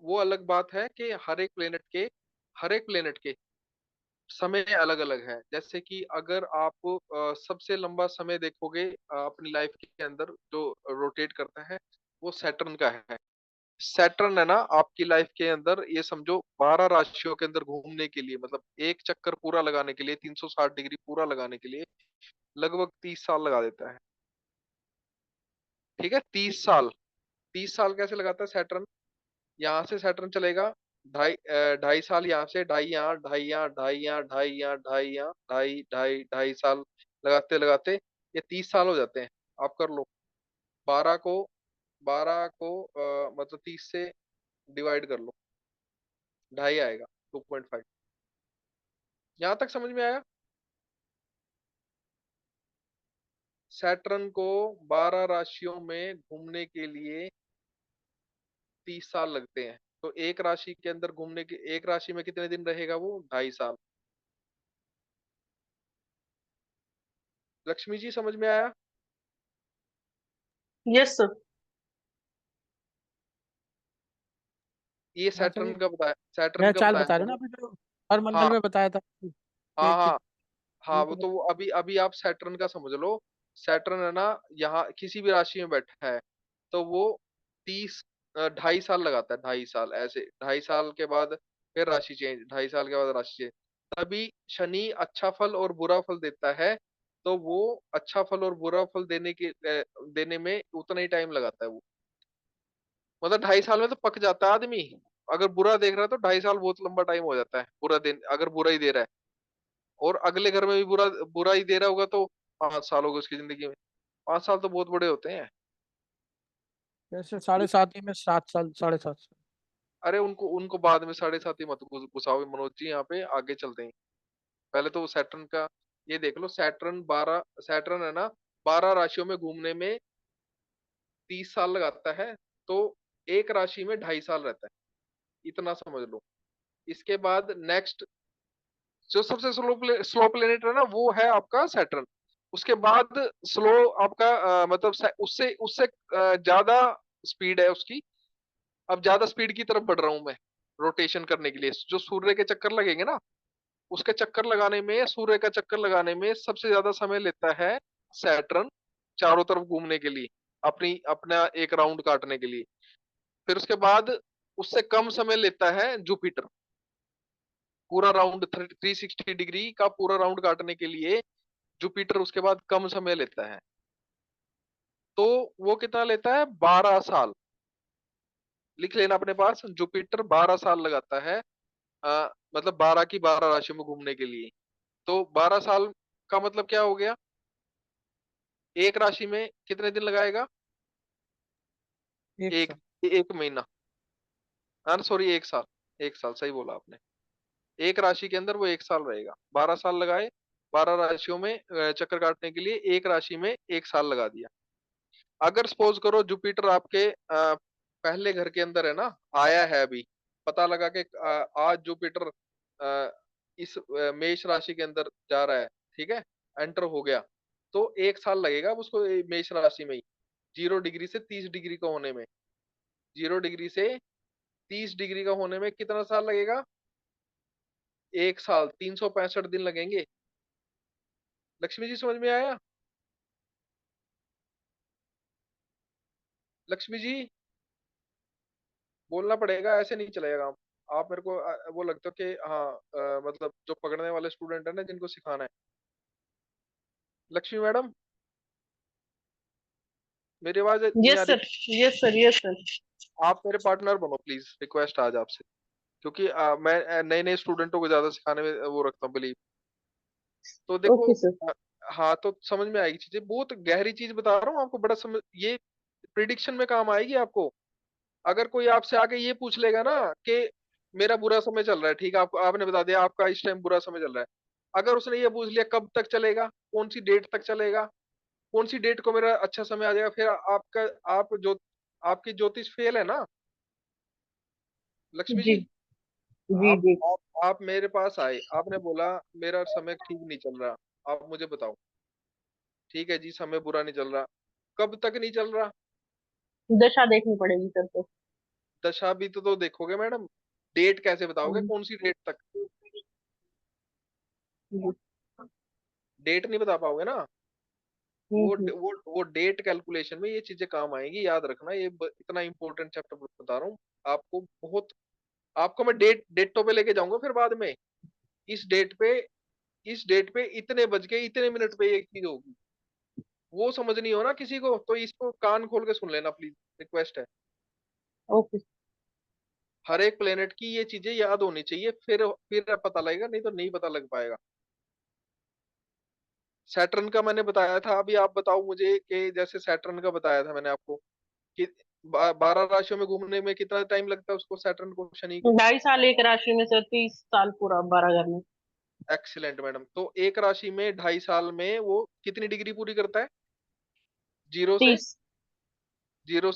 वो अलग बात है कि हर एक प्लेनेट के समय अलग अलग है। जैसे कि अगर आप सबसे लंबा समय देखोगे अपनी लाइफ के अंदर जो रोटेट करता है, वो सैटर्न का है। सैटर्न है ना, आपकी लाइफ के अंदर ये समझो 12 राशियों के अंदर घूमने के लिए, मतलब एक चक्कर पूरा लगाने के लिए, 360 डिग्री पूरा लगाने के लिए लगभग 30 साल लगा देता है। ठीक है, 30 साल। 30 साल कैसे लगाता है सैटर्न? यहाँ से सैटर्न चलेगा, ढाई साल यहाँ से, ढाई यहाँ, ढाई यहाँ, ढाई यहाँ, ढाई यहाँ, ढाई यहाँ, ढाई ढाई ढाई साल लगाते लगाते ये 30 साल हो जाते हैं। आप कर लो। 12 को 12 को मतलब 30 से डिवाइड कर लो, ढाई आएगा, 2.5। यहाँ तक समझ में आया? सैटर्न को 12 राशियों में घूमने के लिए 30 साल लगते हैं। तो एक राशि के अंदर घूमने के, एक राशि में कितने दिन रहेगा वो? 2.5 साल। लक्ष्मी जी समझ में आया? Yes sir. ये हाँ सर, सैटर्न ये का बताया, सैटर्न नया का चाल बताया बता रहे था हो ना वो। अभी जो हर मंडल हाँ में बताया था हाँ कि हाँ हाँ, ये वो तो तो वो अभी अभी आप सैटर्न का समझ लो। सैटर्न है ना, यहाँ किसी भी राशि में बैठा है तो वो 30 2.5 साल लगाता है, 2.5 साल ऐसे, 2.5 साल के बाद फिर राशि चेंज, 2.5 साल के बाद राशि चेंज। तभी शनि अच्छा फल और बुरा फल देता है। तो वो अच्छा फल और बुरा फल देने में उतना ही टाइम लगाता है वो। मतलब 2.5 साल में तो पक जाता है आदमी। अगर बुरा देख रहा है तो 2.5 साल बहुत लंबा टाइम हो जाता है, बुरा दिन अगर बुरा ही दे रहा है। और अगले घर में भी बुरा बुरा ही दे रहा होगा तो 5 साल हो गए उसकी जिंदगी में। 5 साल तो बहुत बड़े होते हैं। जैसे 7.5 ही में 7 साल, 7.5 साल। अरे उनको उनको बाद में 7.5 ही मत घुसाओ मनोज जी, यहाँ पे आगे चलते हैं। पहले तो सैटर्न का ये देख लो। सैटर्न है ना, 12 राशियों में घूमने में 30 साल लगाता है। तो एक राशि में 2.5 साल रहता है, इतना समझ लो। इसके बाद नेक्स्ट जो सबसे स्लो प्लेनेट है ना, वो है आपका सैटर्न। उसके बाद स्लो आपका मतलब उससे उससे ज्यादा स्पीड है उसकी। अब ज्यादा स्पीड की तरफ बढ़ रहा हूं मैं रोटेशन करने के लिए। जो सूर्य के चक्कर लगेंगे ना, उसके चक्कर लगाने में, सूर्य का चक्कर लगाने में सबसे ज्यादा समय लेता है सैटर्न, चारों तरफ घूमने के लिए, अपना एक राउंड काटने के लिए। फिर उसके बाद उससे कम समय लेता है जुपिटर, पूरा राउंड 360 डिग्री का पूरा राउंड काटने के लिए जुपिटर उसके बाद कम समय लेता है। तो वो कितना लेता है? 12 साल। लिख लेना अपने पास, जुपिटर 12 साल लगाता है मतलब 12 की 12 राशि में घूमने के लिए। तो 12 साल का मतलब क्या हो गया? एक राशि में कितने दिन लगाएगा? एक एक साल। एक महीना, हाँ सॉरी, 1 साल। 1 साल सही बोला आपने। एक राशि के अंदर वो 1 साल रहेगा। 12 साल लगाए 12 राशियों में चक्कर काटने के लिए, एक राशि में 1 साल लगा दिया। अगर सपोज करो जुपिटर आपके पहले घर के अंदर है ना, आया है अभी, पता लगा कि आज जुपिटर अ, इस मेष राशि के अंदर जा रहा है, ठीक है, एंटर हो गया, तो 1 साल लगेगा अब उसको मेष राशि में ही, 0 डिग्री से 30 डिग्री का होने में। 0 डिग्री से 30 डिग्री का होने में कितना साल लगेगा? 1 साल, 365 दिन लगेंगे। लक्ष्मी जी समझ में आया? लक्ष्मी जी बोलना पड़ेगा, ऐसे नहीं चलेगा काम। आप मेरे को वो लगता है कि हाँ, मतलब जो पकड़ने वाले स्टूडेंट है ना, जिनको सिखाना है। लक्ष्मी मैडम, मेरी आवाज नहीं आ यस रही? Sir, yes sir, yes sir. आप मेरे पार्टनर बनो प्लीज, रिक्वेस्ट आज आपसे। क्योंकि मैं नए नए स्टूडेंटों को ज्यादा सिखाने में वो रखता हूँ बिलीव। तो देखो, ओके सर। अ, हाँ, तो समझ में आएगी चीजें, बहुत गहरी चीज बता रहा हूँ आपको, बड़ा समझ, ये प्रिडिक्शन में काम आएगी आपको। अगर कोई आपसे आके ये पूछ लेगा ना कि मेरा बुरा समय चल रहा है, ठीक है, आपको आपने बता दिया आपका इस टाइम बुरा समय चल रहा है। अगर उसने ये पूछ लिया कब तक चलेगा, कौन सी डेट तक चलेगा, कौन सी डेट को मेरा अच्छा समय आ जाएगा, फिर आपका, आप जो, आपकी ज्योतिष फेल है ना लक्ष्मी जी जी। जी आप जी। आप मेरे पास आए, आपने बोला मेरा समय ठीक नहीं चल रहा, आप मुझे बताओ। ठीक है जी, समय बुरा नहीं चल रहा, कब तक नहीं चल रहा? दशा देखनी पड़ेगी सर तो। दशा भी तो देखोगे मैडम, डेट कैसे बताओगे, हम्म, कौन सी डेट तक? जी। डेट नहीं बता पाओगे ना। हम्म, हम्म। वो डेट कैलकुलेशन में ये चीजें काम आएंगी, याद रखना। ये इतना इंपॉर्टेंट चैप्टर बता रहा हूँ आपको, बहुत। आपको मैं डेटों पे लेके जाऊंगा फिर बाद में। इस डेट पे, इस डेट पे इतने बज के इतने मिनट पे ये चीज होगी, वो समझ नहीं हो ना किसी को, तो इसको कान खोल के सुन लेना प्लीज, रिक्वेस्ट है। ओके। हर एक प्लेनेट की ये चीजें याद होनी चाहिए, फिर पता लगेगा, नहीं तो नहीं पता लग पाएगा। सैटर्न का मैंने बताया था, अभी आप बताओ मुझे कि जैसे सैटर्न का बताया था मैंने आपको कि 12 राशियों में घूमने में कितना टाइम लगता है उसको, सैटर्न को, शनि को? 2.5 साल एक राशि में सर, 30 साल पूरा 12 घर में। Excellent madam. तो एक राशि में 2.5 साल में वो कितनी डिग्री पूरी करता है? जीरो से 30।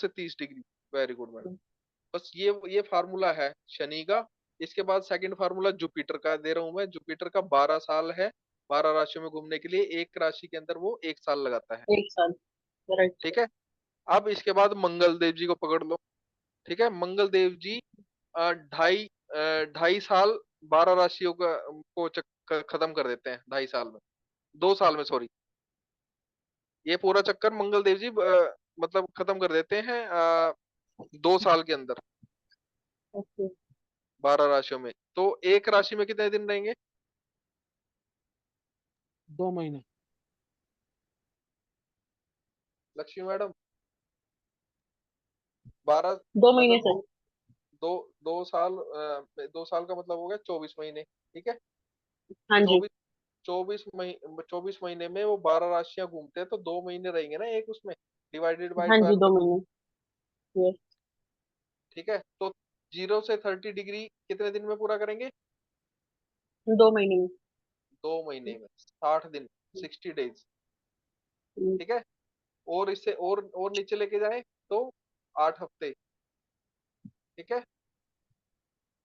30 डिग्री। Very good madam. बस ये फार्मूला है शनि का। इसके बाद सेकंड फार्मूला जुपिटर का दे रहा हूं मैं। जुपिटर का 12 साल है, 12 राशियों में घूमने के लिए। एक राशि के अंदर वो 1 साल लगाता है। 1 साल। राइट। ठीक है। अब इसके बाद मंगल देव जी को पकड़ लो। ठीक है, मंगल देव जी 2.5 साल 12 राशियों का को खत्म कर देते हैं 2.5 साल में, 2 साल में, सॉरी। ये पूरा चक्कर मंगल देव जी मतलब खत्म कर देते हैं 2 साल के अंदर, ओके। 12 राशियों में। तो एक राशि में कितने दिन रहेंगे? 2 महीने। लक्ष्मी मैडम, 12, 2 महीने मतलब सर। दो 2 साल, 2 साल का मतलब हो गया 24 महीने। ठीक है। हाँ जी। 24 महीने में वो 12 राशियां घूमते हैं, तो 2 महीने रहेंगे ना एक उसमें, डिवाइडेड बाई हाँ जी, 12। 2 महीने। यस। ठीक है। तो 0 से 30 डिग्री कितने दिन में पूरा करेंगे? 2 महीने में। 2 महीने में, 60 दिन, 60 डेज। हम्म, ठीक है। और इससे और नीचे लेके जाए तो 8 हफ्ते। ठीक है।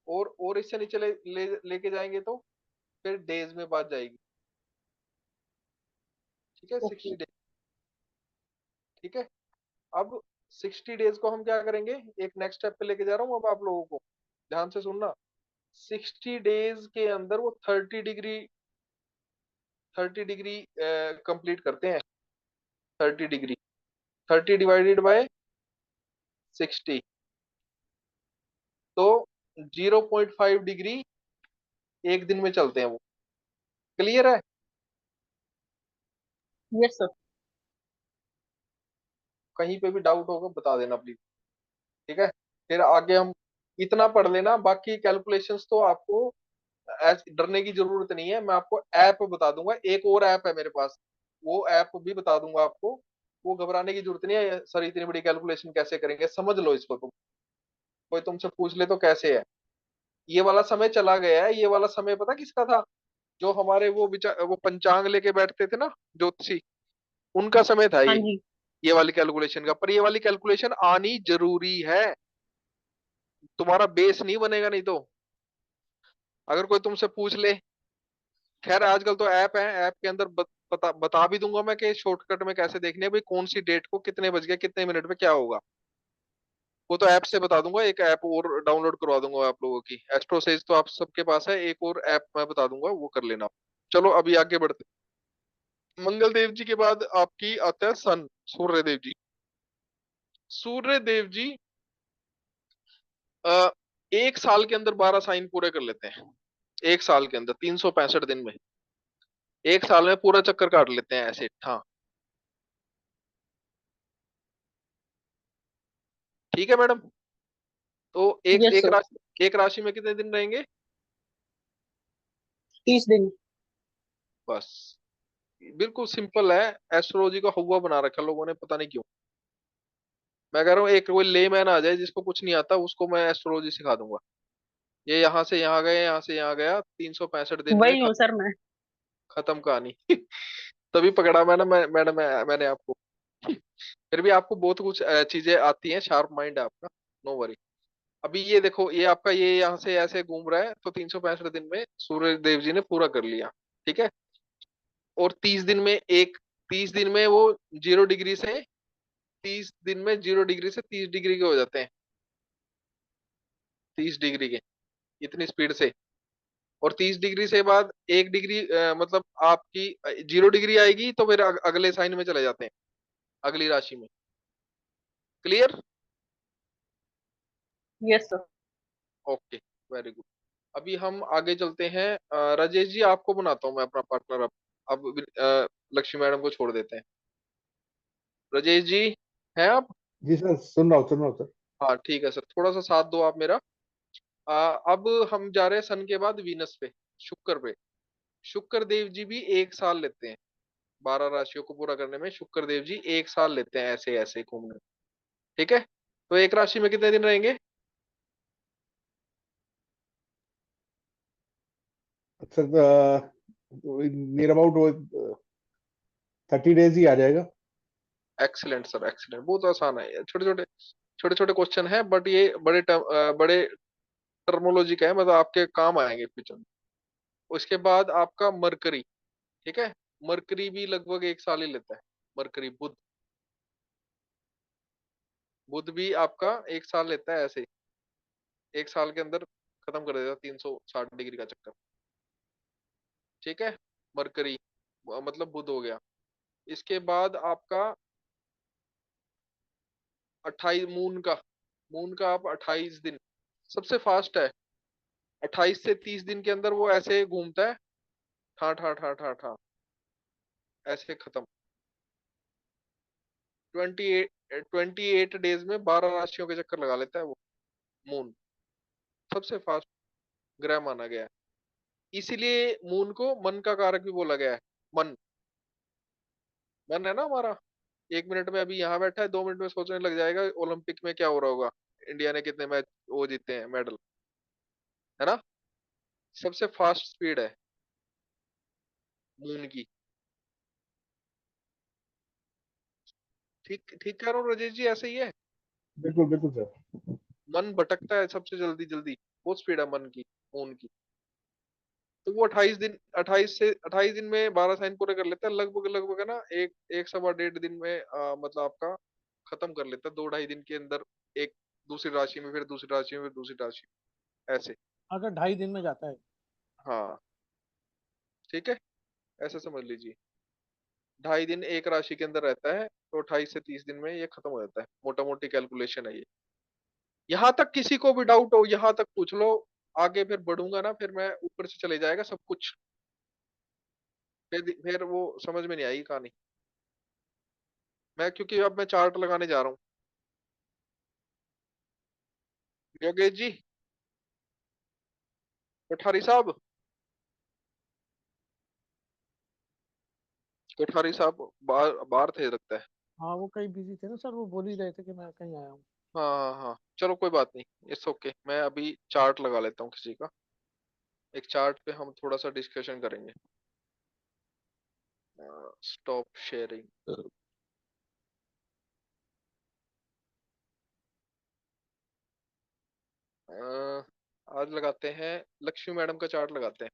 और इससे नीचे लेके जाएंगे तो फिर डेज में बात जाएगी। ठीक है, ओके। 60 डेज। ठीक है। अब 60 डेज को हम क्या करेंगे, एक नेक्स्ट स्टेप पे लेके जा रहा हूँ अब आप लोगों को, ध्यान से सुनना। 60 डेज के अंदर वो 30 डिग्री, 30 डिग्री कंप्लीट करते हैं। 30 डिग्री, 30 डिवाइडेड बाय 60, तो 0.5 डिग्री एक दिन में चलते हैं वो। क्लियर है? Yes sir. कहीं पे भी डाउट होगा बता देना प्लीज। ठीक है। फिर आगे हम इतना पढ़ लेना, बाकी कैलकुलेशंस तो आपको डरने की जरूरत नहीं है। मैं आपको ऐप बता दूंगा, एक और ऐप है मेरे पास, वो ऐप भी बता दूंगा आपको। वो घबराने की जरूरत नहीं है, सर इतनी बड़ी कैलकुलेशन कैसे करेंगे, समझ लो इसको तुम। कोई तुमसे पूछ ले तो कैसे है, ये वाला समय चला गया है। ये वाला समय पता किसका था? जो हमारे वो पंचांग लेके बैठते थे ना, ज्योतिषी, उनका समय था हाँ ये। जी। ये वाली कैलकुलेशन का, पर ये वाली कैलकुलेशन आनी जरूरी है, तुम्हारा बेस नहीं बनेगा नहीं तो। अगर कोई तुमसे पूछ ले, खैर आजकल तो ऐप है, ऐप के अंदर बता भी दूंगा मैं कि शॉर्टकट में कैसे देखने है भाई, कौन सी डेट को कितने बज गए कितने मिनट में क्या होगा। वो तो ऐप से बता दूंगा। एक ऐप और डाउनलोड करवा दूंगा आप लोगों की, एस्ट्रोसेज तो आप सबके पास है, एक और ऐप मैं बता दूंगा, वो कर लेना। चलो अभी आगे बढ़ते। मंगल देव जी के बाद आपकी आता है सन, सूर्य देव जी। सूर्य देव जी एक साल के अंदर 12 साइन पूरे कर लेते हैं, एक साल के अंदर 365 दिन में, एक साल में पूरा चक्कर काट लेते हैं ऐसे। हाँ ठीक है मैडम। तो एक यस एक सर। राशि, एक राशि में कितने दिन रहेंगे? 30 दिन। बस, बिल्कुल सिंपल है। एस्ट्रोलॉजी का हुआ बना रखा लोगों ने, पता नहीं क्यों। मैं कह रहा हूँ एक कोई लेमैन आ जाए जिसको कुछ नहीं आता, उसको मैं एस्ट्रोलॉजी सिखा दूंगा। ये यहाँ से यहाँ गए, यहाँ से यहाँ गया, 365 दिन में वही हूँ सर मैं। खत्म कहानी। तभी पकड़ा मैंने, मैंने आपको। फिर भी आपको बहुत कुछ चीजें आती हैं, शार्प माइंड है आपका, नो वरी। अभी ये देखो, ये आपका ये यहाँ से ऐसे घूम रहा है, तो 365 दिन में सूर्य देव जी ने पूरा कर लिया। ठीक है। और 30 दिन में एक, 30 दिन में वो 0 डिग्री से, 30 दिन में 0 डिग्री से 30 डिग्री के हो जाते हैं, 30 डिग्री के, इतनी स्पीड से। और 30 डिग्री से बाद 1 डिग्री, मतलब आपकी 0 डिग्री आएगी तो फिर अगले साइन में चले जाते हैं, अगली राशि में। Clear? Yes sir. Okay, very good. अभी हम आगे चलते हैं। राजेश जी, आपको बनाता हूँ मैं अपना पार्टनर। अब लक्ष्मी मैडम को छोड़ देते हैं। राजेश जी, हैं आप? जी सर, सुन रहा हूँ सर। हाँ ठीक है सर, थोड़ा सा साथ दो आप मेरा। अब हम जा रहे हैं सन के बाद वीनस पे, शुक्र पे। शुक्र देव जी भी एक साल लेते हैं 12 राशियों को पूरा करने में। शुक्र देव जी एक साल लेते हैं ऐसे ऐसे घूमने में। ठीक है। तो एक राशि में कितने दिन रहेंगे? सर नियर अबाउट 30 डेज ही आ जाएगा। एक्सीलेंट सर, एक्सीलेंट, बहुत आसान है। छोटे छोटे क्वेश्चन है, बट ये बड़े टर्मोलॉजी का है, मतलब आपके काम आएंगे फ्यूचर में। उसके बाद आपका मरकरी। ठीक है। मरकरी भी लगभग एक साल ही लेता है। मरकरी, बुध, बुध भी आपका एक साल लेता है ऐसे, एक साल के अंदर खत्म कर देता है 360 डिग्री का चक्कर। ठीक है। मरकरी मतलब बुध हो गया। इसके बाद आपका 28 मून का आप 28 दिन, सबसे फास्ट है। 28 से 30 दिन के अंदर वो ऐसे घूमता है, ठा ठा ठा ठा ठा, ऐसे खत्म। 28 डेज में 12 राशियों के चक्कर लगा लेता है वो मून। सबसे फास्ट ग्रह माना गया है। इसीलिए मून को मन का कारक भी बोला गया है। मन, मन है ना हमारा। 1 मिनट में अभी यहाँ बैठा है, 2 मिनट में सोचने लग जाएगा ओलंपिक में क्या हो रहा होगा, इंडिया ने कितने मैच वो जीते हैं, मेडल, है ना। सबसे फास्ट स्पीड है मून की। ठीक ठीक कह रहा हूँ राजेश जी, ऐसे ही है। बिल्कुल बिल्कुल सर। मन भटकता है सबसे जल्दी जल्दी, बहुत स्पीड है मन की, मून की। तो वो 28 दिन में 12 साइन पूरे कर लेता है, लगभग लगभग है ना, एक एक सवा डेढ़ दिन में मतलब आपका खत्म कर लेता है, 2 ढाई दिन के अंदर। एक दूसरी राशि में, फिर दूसरी राशि में, फिर दूसरी राशि में, ऐसे। अगर 2.5 दिन में जाता है। हाँ ठीक है, ऐसे समझ लीजिए। 2.5 दिन एक राशि के अंदर रहता है, तो 28 से 30 दिन में ये खत्म हो जाता है। मोटा मोटी कैलकुलेशन है ये। यहाँ तक किसी को भी डाउट हो, यहाँ तक पूछ लो। आगे फिर बढ़ूंगा ना, फिर मैं ऊपर से चले जाएगा सब कुछ, फिर वो समझ में नहीं आएगी कहानी। मैं क्योंकि अब मैं चार्ट लगाने जा रहा हूँ। योगेश जी, कोठारी साहब, कोठारी साहब बाहर बाहर थे लगता है। हाँ वो कहीं बिजी थे ना सर, वो बोल ही रहे थे कि मैं कहीं आया हूँ। हाँ हाँ हाँ, चलो कोई बात नहीं, इट्स ओके। मैं अभी चार्ट लगा लेता हूँ किसी का, एक चार्ट पे हम थोड़ा सा डिस्कशन करेंगे। Stop sharing. आज लगाते हैं लक्ष्मी मैडम का चार्ट लगाते हैं।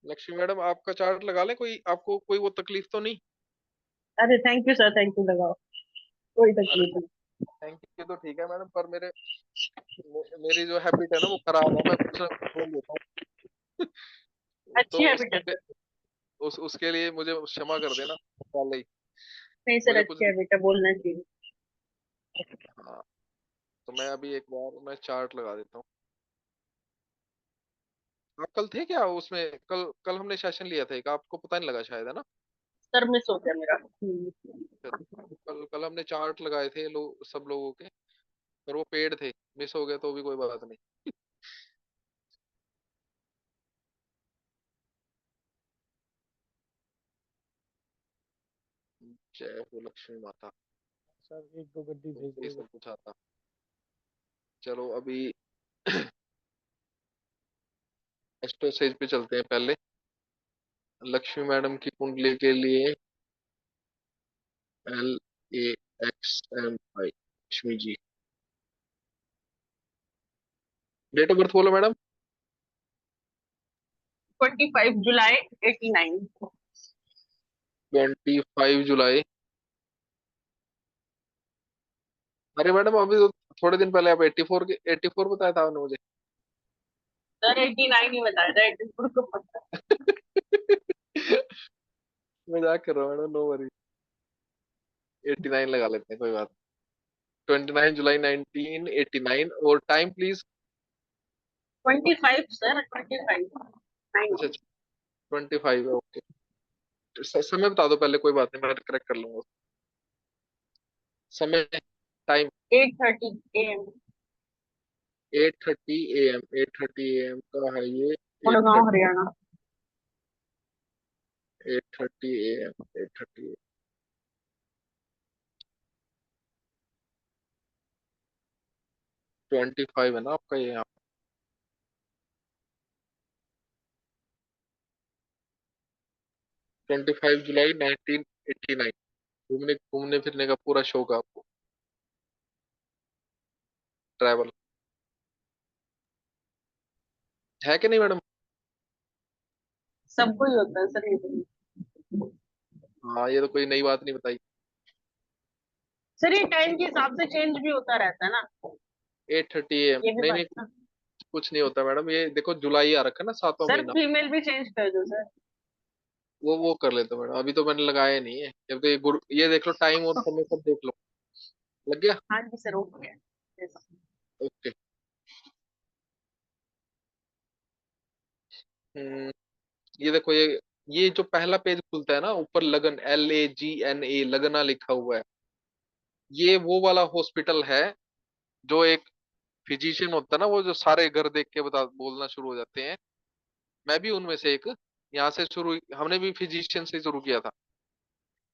लक्ष्मी मैडम, आपका चार्ट लगा लें, कोई आपको कोई वो तकलीफ तो नहीं? अरे thank you sir, thank you, लगाओ, कोई अरे तकलीफ नहीं। थैंक यू तो ठीक है मैडम, पर मेरी जो हैबिट है ना वो खराब है, मैं कुछ ना कुछ बोल देता हूँ। अच्छी तो हैबिट उसके है लिए, सर। उसके लिए मुझे क्षमा कर देना पहले ही। नहीं सर, मुझे कुछ, अच्छी हैबिट है, बोलना चाहिए। हाँ, तो मैं अभी एक बार मैं चार्ट लगा देता हूँ। आप कल थे क्या उसमें? कल कल हमने सेशन लिया था एक, आपको पता नहीं लगा शायद, है ना? सर मिस हो गया मेरा। कल कल हमने चार्ट लगाए थे सब लोगों के, पर वो पेड थे। मिस हो गए तो भी कोई बात नहीं। जय हो लक्ष्मी माता। सर एक दो गड्डी भेज तुमसे ही दो। सब कुछ आता। चलो अभी एस्ट्रो सेज पे चलते हैं पहले। लक्ष्मी मैडम की कुंडली के लिए LAXMI Laxmi ji. Date of birth बोलो मैडम। 25 जुलाई 89। 25 जुलाई। अरे मैडम अभी तो थोड़े दिन पहले आप 84 के 84 बताया था आपने मुझे। सर 89 ही बताया था, 84 को पता। मजाक कर रहा हूँ मैडम, नो वरी। 89 लगा लेते हैं, कोई बात। 29 जुलाई 1989। और टाइम प्लीज। 25 सर, 25 9। अच्छा अच्छा, 25 है, ओके। समय बता दो पहले, कोई बात नहीं, मैं करेक्ट कर लूंगा। समय, टाइम। 8:30 AM। 8:30 AM। 8:30 AM का है ये। At Gurgaon thirty Haryana. 8:30 AM। 8:30। 25 है ना आपका ये यहाँ। 25 जुलाई 1989। घूमने घूमने फिरने का पूरा शौक है आपको, ट्रैवल, है कि नहीं मैडम? सबको ही होता है सर ये तो। हाँ, ये तो कोई नई बात नहीं बताई। सर ये टाइम के हिसाब से चेंज भी होता रहता है ना। 8:30 AM, ये भी नहीं बात नहीं, ना। कुछ नहीं होता मैडम। ये देखो जुलाई आ रखा है ना, 7वां सर महीना। फीमेल भी चेंज कर दो सर। वो कर लेते हो मैडम, अभी तो मैंने लगाया नहीं है। जब तो ये देख लो, टाइम और समय सब देख लो। लग गया। हाँ जी सर, ओके। ओके। हम्म, ये देखो, ये जो पहला पेज खुलता है ना ऊपर, लगन, LAGNA, लगना लिखा हुआ है। ये वो वाला हॉस्पिटल है जो एक फिजिशियन होता है ना, वो जो सारे घर देख के बता बोलना शुरू हो जाते हैं। मैं भी उनमें से एक। यहाँ से शुरू, हमने भी फिजिशियन से शुरू किया था।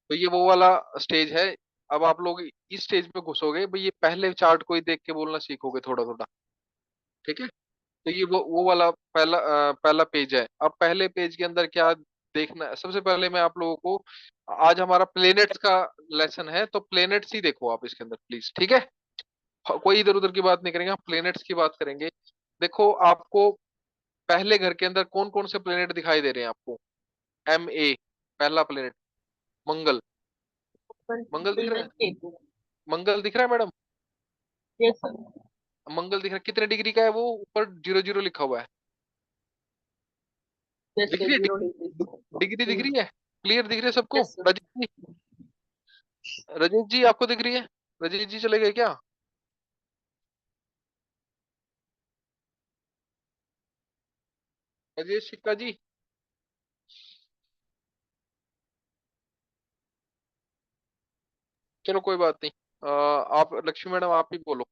तो ये वो वाला स्टेज है। अब आप लोग इस स्टेज पे घुसोगे भाई, ये पहले चार्ट को ही देख के बोलना सीखोगे थोड़ा थोड़ा। ठीक है। तो ये वो वाला पहला पेज है। अब पहले पेज के अंदर क्या देखना है? सबसे पहले मैं आप लोगों को, आज हमारा प्लेनेट्स का लेसन है, तो प्लेनेट्स ही देखो आप इसके अंदर प्लीज, ठीक है? कोई इधर उधर की बात नहीं करेंगे, हम प्लेनेट्स की बात करेंगे। देखो आपको पहले घर के अंदर कौन कौन से प्लेनेट दिखाई दे रहे हैं आपको? MA, पहला प्लेनेट, मंगल। मंगल दिख रहा है? केतु। मंगल दिख रहा है मैडम? Yes sir. मंगल दिख रहा है, कितने डिग्री का है वो? ऊपर 0 0 लिखा हुआ है। यस दिख सर, रही है? 0 डिग्री। डिग्री दिख रही है? क्लियर दिख रही है सबको? Yes sir. रजत जी, रजत जी आपको दिख रही है? रजत जी चले गए क्या? राजेश सिक्का जी। चलो कोई बात नहीं। आप लक्ष्मी मैडम आप ही बोलो।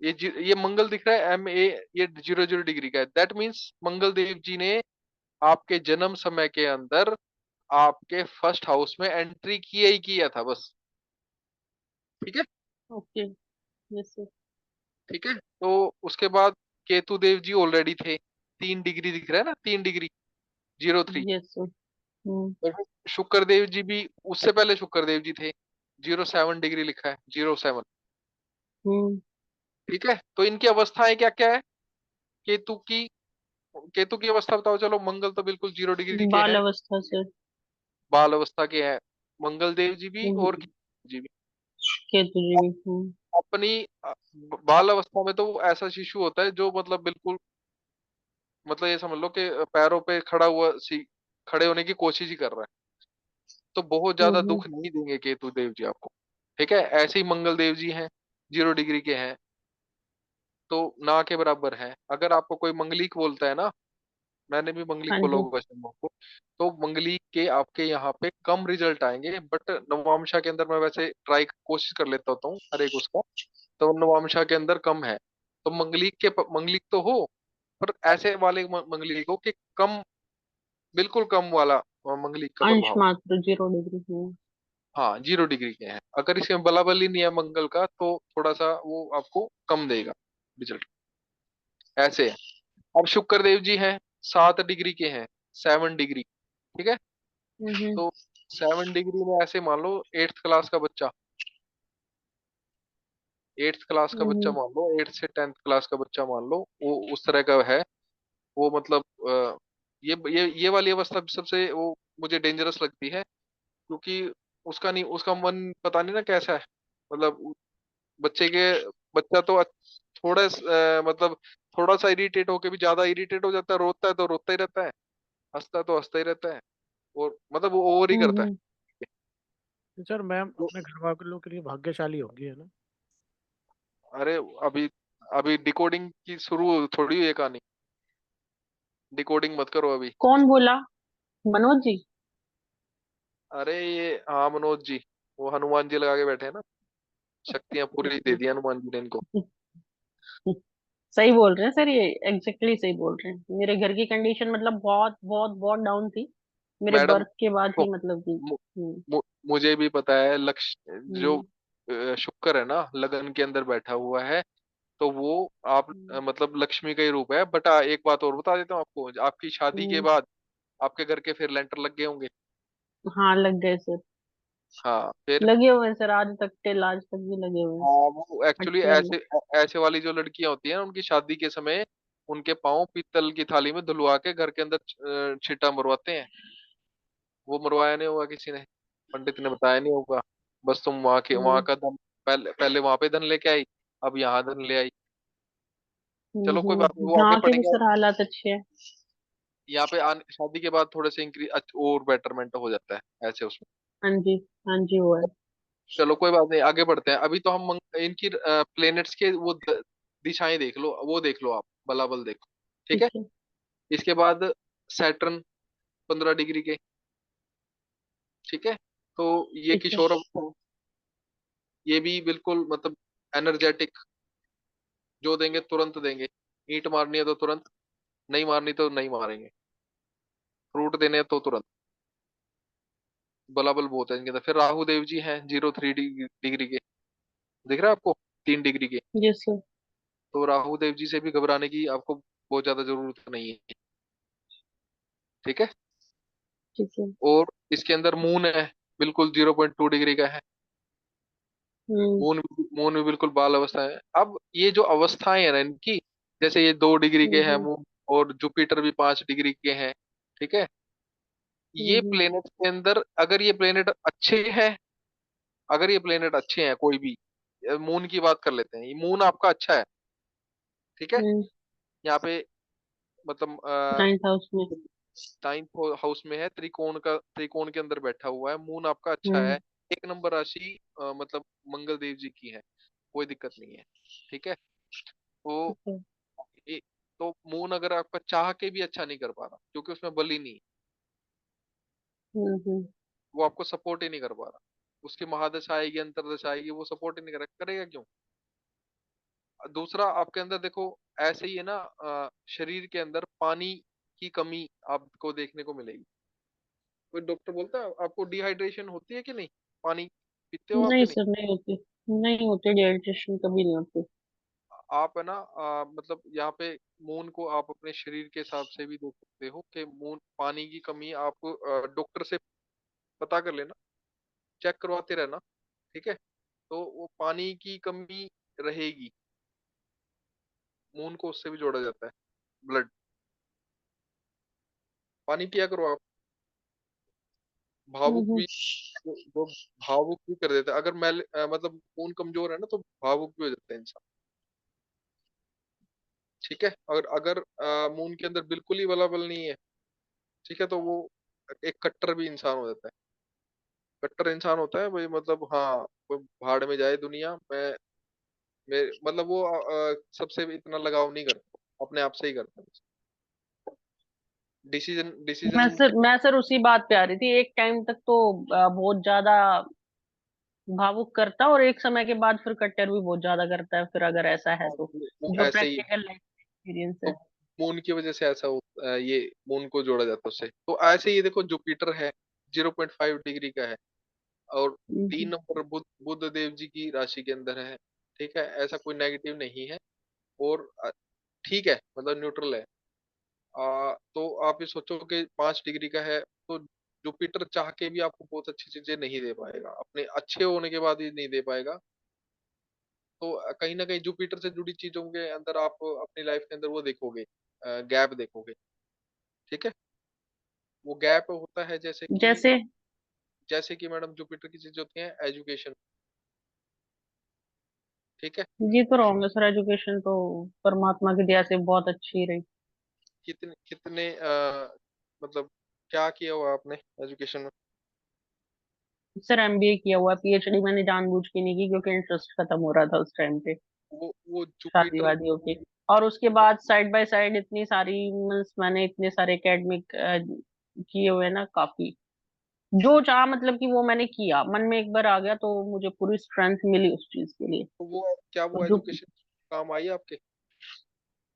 ये मंगल दिख रहा है, MA, ये 0 0 डिग्री का है। दैट मीन्स मंगल देव जी ने आपके जन्म समय के अंदर आपके फर्स्ट हाउस में एंट्री किया ही किया था बस। ठीक है। ओके। Yes sir. ठीक है, तो उसके बाद केतु देव जी ऑलरेडी थे। 3 डिग्री दिख रहा है ना, 3 डिग्री, 0 3। Yes sir. हम्म। और फिर शुक्र देव जी भी, उससे पहले शुक्र देव जी थे। 0 7 डिग्री लिखा है, 0 7। हम्म। ठीक है, तो इनकी अवस्थाएं क्या क्या है? केतु की, केतु की अवस्था बताओ। चलो मंगल तो बिल्कुल 0 डिग्री के बाल हैं, अवस्था सर। बाल अवस्था के हैं। मंगल देव जी भी और हम्म, केतु जी भी। केतु जी भी। अपनी बाल अवस्था में तो वो ऐसा शिशु होता है जो मतलब बिल्कुल, मतलब ये समझ लो कि पैरों पे खड़ा हुआ खड़े होने की कोशिश ही कर रहा है। तो बहुत ज्यादा हम्म। दुख नहीं देंगे केतु देव जी आपको। ठीक है, ऐसे ही मंगल देव जी हैं, 0 डिग्री के हैं। तो ना के बराबर है। अगर आपको कोई मंगलिक बोलता है ना, मैंने भी मंगलिक हाँ बोला जी। होगा शर्मा को, तो मंगलिक के आपके यहाँ पे कम रिजल्ट आएंगे, बट नवांशा के अंदर मैं वैसे ट्राई कोशिश कर लेता होता हूँ हर एक उसका, तो नवांशा के अंदर कम है। तो मंगलिक तो हो, पर ऐसे वाले मंगलिक हो कि कम, बिल्कुल कम वाला मंगलिक का अंश प्रभाव। मात्र 0 डिग्री में। हाँ 0 डिग्री के हैं। अगर इसमें बलाबल ही नहीं है मंगल का, तो थोड़ा सा वो आपको कम देगा रिजल्ट, ऐसे है। अब शुक्र देव जी हैं, 7 डिग्री के हैं, 7 डिग्री, ठीक है। हम्म। तो 7 डिग्री में ऐसे मान लो 8th क्लास का बच्चा, 8th क्लास का बच्चा हम्म। मान लो, 8th से 10th क्लास का बच्चा मान लो, वो उस तरह का है। वो मतलब ये वाली अवस्था सबसे वो मुझे डेंजरस लगती है, क्योंकि उसका नहीं, उसका मन पता नहीं ना कैसा है। मतलब बच्चे के बच्चा तो मतलब थोड़ा सा इरिटेट होके भी ज्यादा इरिटेट हो जाता है, रोता है तो रोता ही रहता है, हंसता है तो हंसता ही रहता है, और मतलब वो ओवर ही करता है। हम्म। तो सर मैम तो अपने घर वालों के लिए भाग्यशाली होंगी, है ना? अरे अभी अभी डिकोडिंग की शुरू थोड़ी हुई है कहानी, डिकोडिंग मत करो अभी। कौन बोला? मनोज जी? अरे ये हाँ मनोज जी, वो हनुमान जी लगा के बैठे हैं ना, शक्तियां पूरी दे अच्छा। दी हनुमान जी ने इनको। सही बोल रहे हैं सर, ये एग्जैक्टली सही बोल रहे हैं। मेरे घर की कंडीशन मतलब बहुत बहुत बहुत डाउन थी, मेरे मैडम बर्थ के बाद को ही मतलब कि। मु, हम्म। मुझे भी पता है लक्ष्य जो हम्म। शुक्र है ना लगन के अंदर बैठा हुआ है, तो वो आप हम्म। मतलब लक्ष्मी का ही रूप है। बट एक बात और बता देता हूँ आपको, आपकी शादी के हम्म। बाद आपके घर के फिर लेंटर लग गए होंगे। हाँ लग गए सर। हाँ फिर, लगे हुए हैं सर, आज तक टिल आज तक भी लगे हुए हैं। हाँ वो एक्चुअली हटते नहीं। ऐसे ऐसे वाली जो लड़कियां होती हैं, उनकी शादी के समय उनके पाँव पीतल की थाली में धुलवा के घर के अंदर छींटा मरवाते हैं। वो मरवाया नहीं होगा किसी ने, पंडित ने बताया नहीं होगा, बस तुम वहां हम्म। का धन, पहले पहले वहां पे धन लेके आई, अब यहाँ धन ले आई। चलो कोई बात नहीं, वो आगे यहाँ के भी पढ़ेंगे। सर हालात अच्छे हैं। यहाँ पे शादी के बाद थोड़े से इंक्रीज और बेटरमेंट हो जाता है ऐसे उसमें। हाँ जी। हाँ जी वो है। चलो कोई बात नहीं, आगे बढ़ते हैं। अभी तो हम इनकी प्लेनेट्स के वो दिशाएं देख लो, वो देख लो आप, बलाबल देखो, ठीक ठीक है। है। इसके बाद सैटर्न 15 डिग्री के, ठीक है। तो ये ठीक है। किशोर अवस्था है, ये भी बिल्कुल मतलब एनर्जेटिक, जो देंगे तुरंत देंगे। ईंट मारनी है तो तुरंत, नहीं मारनी तो नहीं मारेंगे। फ्रूट देने हैं तो तुरंत, बलाबल बहुत है इनके अंदर। फिर राहु देव जी हैं 0 3 डिग्री के, दिख रहा है आपको, 3 डिग्री के। Yes sir. तो राहु देव जी से भी घबराने की आपको बहुत ज्यादा जरूरत नहीं है, ठीक है। ठीक है। और इसके अंदर मून है, बिल्कुल 0.2 डिग्री का है। हम्म। मून भी बिल्कुल बाल अवस्था है। अब ये जो अवस्थाएं है ना इनकी, जैसे ये 2 डिग्री के हैं हम्म। मून, और जुपिटर भी 5 डिग्री के हैं, ठीक है। ये हम्म। प्लेनेट के अंदर अगर ये प्लेनेट अच्छे हैं, अगर ये प्लेनेट अच्छे हैं कोई भी, मून की बात कर लेते हैं, ये मून आपका अच्छा है, ठीक है। हम्म। यहाँ पे मतलब 9th हाउस में। 9th हाउस में है, त्रिकोण का, त्रिकोण के अंदर बैठा हुआ है, मून आपका अच्छा है। हम्म। एक नंबर राशि मतलब मंगल देव जी की है, कोई दिक्कत नहीं है, ठीक है। तो ठीक है। ए, तो मून अगर आपका चाह के भी अच्छा नहीं कर पा रहा, क्योंकि उसमें बल ही नहीं है, हम्म। वो आपको सपोर्ट ही नहीं कर पा रहा। उसकी महादशा आएगी, अंतरदशा आएगी, वो सपोर्ट ही नहीं करेगा, क्यों। दूसरा आपके अंदर देखो, ऐसे ही है ना, शरीर के अंदर पानी की कमी आपको देखने को मिलेगी। कोई डॉक्टर बोलता है आपको डिहाइड्रेशन होती है कि नहीं, पानी पीते हो आप कि नहीं नहीं। सर नहीं होती। नहीं होती, डिहाइड्रेशन कभी नहीं होती। आप है ना मतलब यहाँ पे मून को आप अपने शरीर के हिसाब से भी देख सकते हो कि मून पानी की कमी, आप डॉक्टर से पता कर लेना, चेक करवाते रहना, ठीक है। तो वो पानी की कमी रहेगी, मून को उससे भी जोड़ा जाता है, ब्लड, पानी पिया करो आप। भावुक हम्म। भी, जो भावुक भी कर देता है, अगर मतलब खून कमजोर है ना, तो भावुक भी हो जाता है इंसान, ठीक है। और अगर मून के अंदर बिल्कुल ही बला बल नहीं है, ठीक है, तो वो एक कट्टर भी इंसान हो जाता है। कट्टर इंसान होता है भाई, मतलब हाँ, कोई भाड़ में जाए दुनिया, मतलब वो सबसे इतना लगाव नहीं करता, अपने आप से ही करता है डिसीजन डिसीजन। मैं सर उसी बात पे आ रही थी। एक टाइम तक तो बहुत ज्यादा भावुक करता, और एक समय के बाद फिर कट्टर भी बहुत ज्यादा करता है, फिर अगर ऐसा है तो, वो जो ऐसे ही प्रैक्टिकल लाइफ एक्सपीरियंस तो है। मून की वजह से ऐसा होता है, ये मून को जोड़ा जाता है उससे। तो ऐसे ही देखो जुपिटर है 0.5 डिग्री का है, और 3 नंबर बुध देव जी की राशि के अंदर है। ठीक है, ऐसा कोई नेगेटिव नहीं है, और ठीक है, मतलब न्यूट्रल है। तो आप ये सोचो कि 5 डिग्री का है, तो जुपिटर चाह के भी आपको बहुत अच्छी चीजें नहीं दे पाएगा, अपने अच्छे होने के बाद ही नहीं दे पाएगा। तो कहीं ना कहीं जुपिटर से जुड़ी चीजों के अंदर आप अपनी लाइफ के अंदर वो देखोगे, गैप देखोगे। ठीक है, वो गैप होता है जैसे जैसे कि मैडम जुपिटर की चीज होती है एजुकेशन। ठीक है, जी तो रहोगे सर, एजुकेशन तो परमात्मा की दया से बहुत अच्छी रही। कितने कितने मतलब क्या किया हुआ आपने एजुकेशन में? सर एमबीए किया हुआ, पीएचडी मैंने जानबूझ के नहीं की, क्योंकि इंटरेस्ट खत्म हो रहा था उस टाइम पे, वो शादी जुपिटर। वादी होके। और उसके बाद साइड बाय साइड इतनी सारी मीन्स मैंने इतने सारे एकेडमिक किए हुए ना, काफी जो चाहा, मतलब कि वो मैंने किया, मन में एक बार आ गया तो मुझे पूरी स्ट्रेंथ मिली उस चीज के लिए। तो वो क्या तो वो जो एजुकेशन काम आई आपके?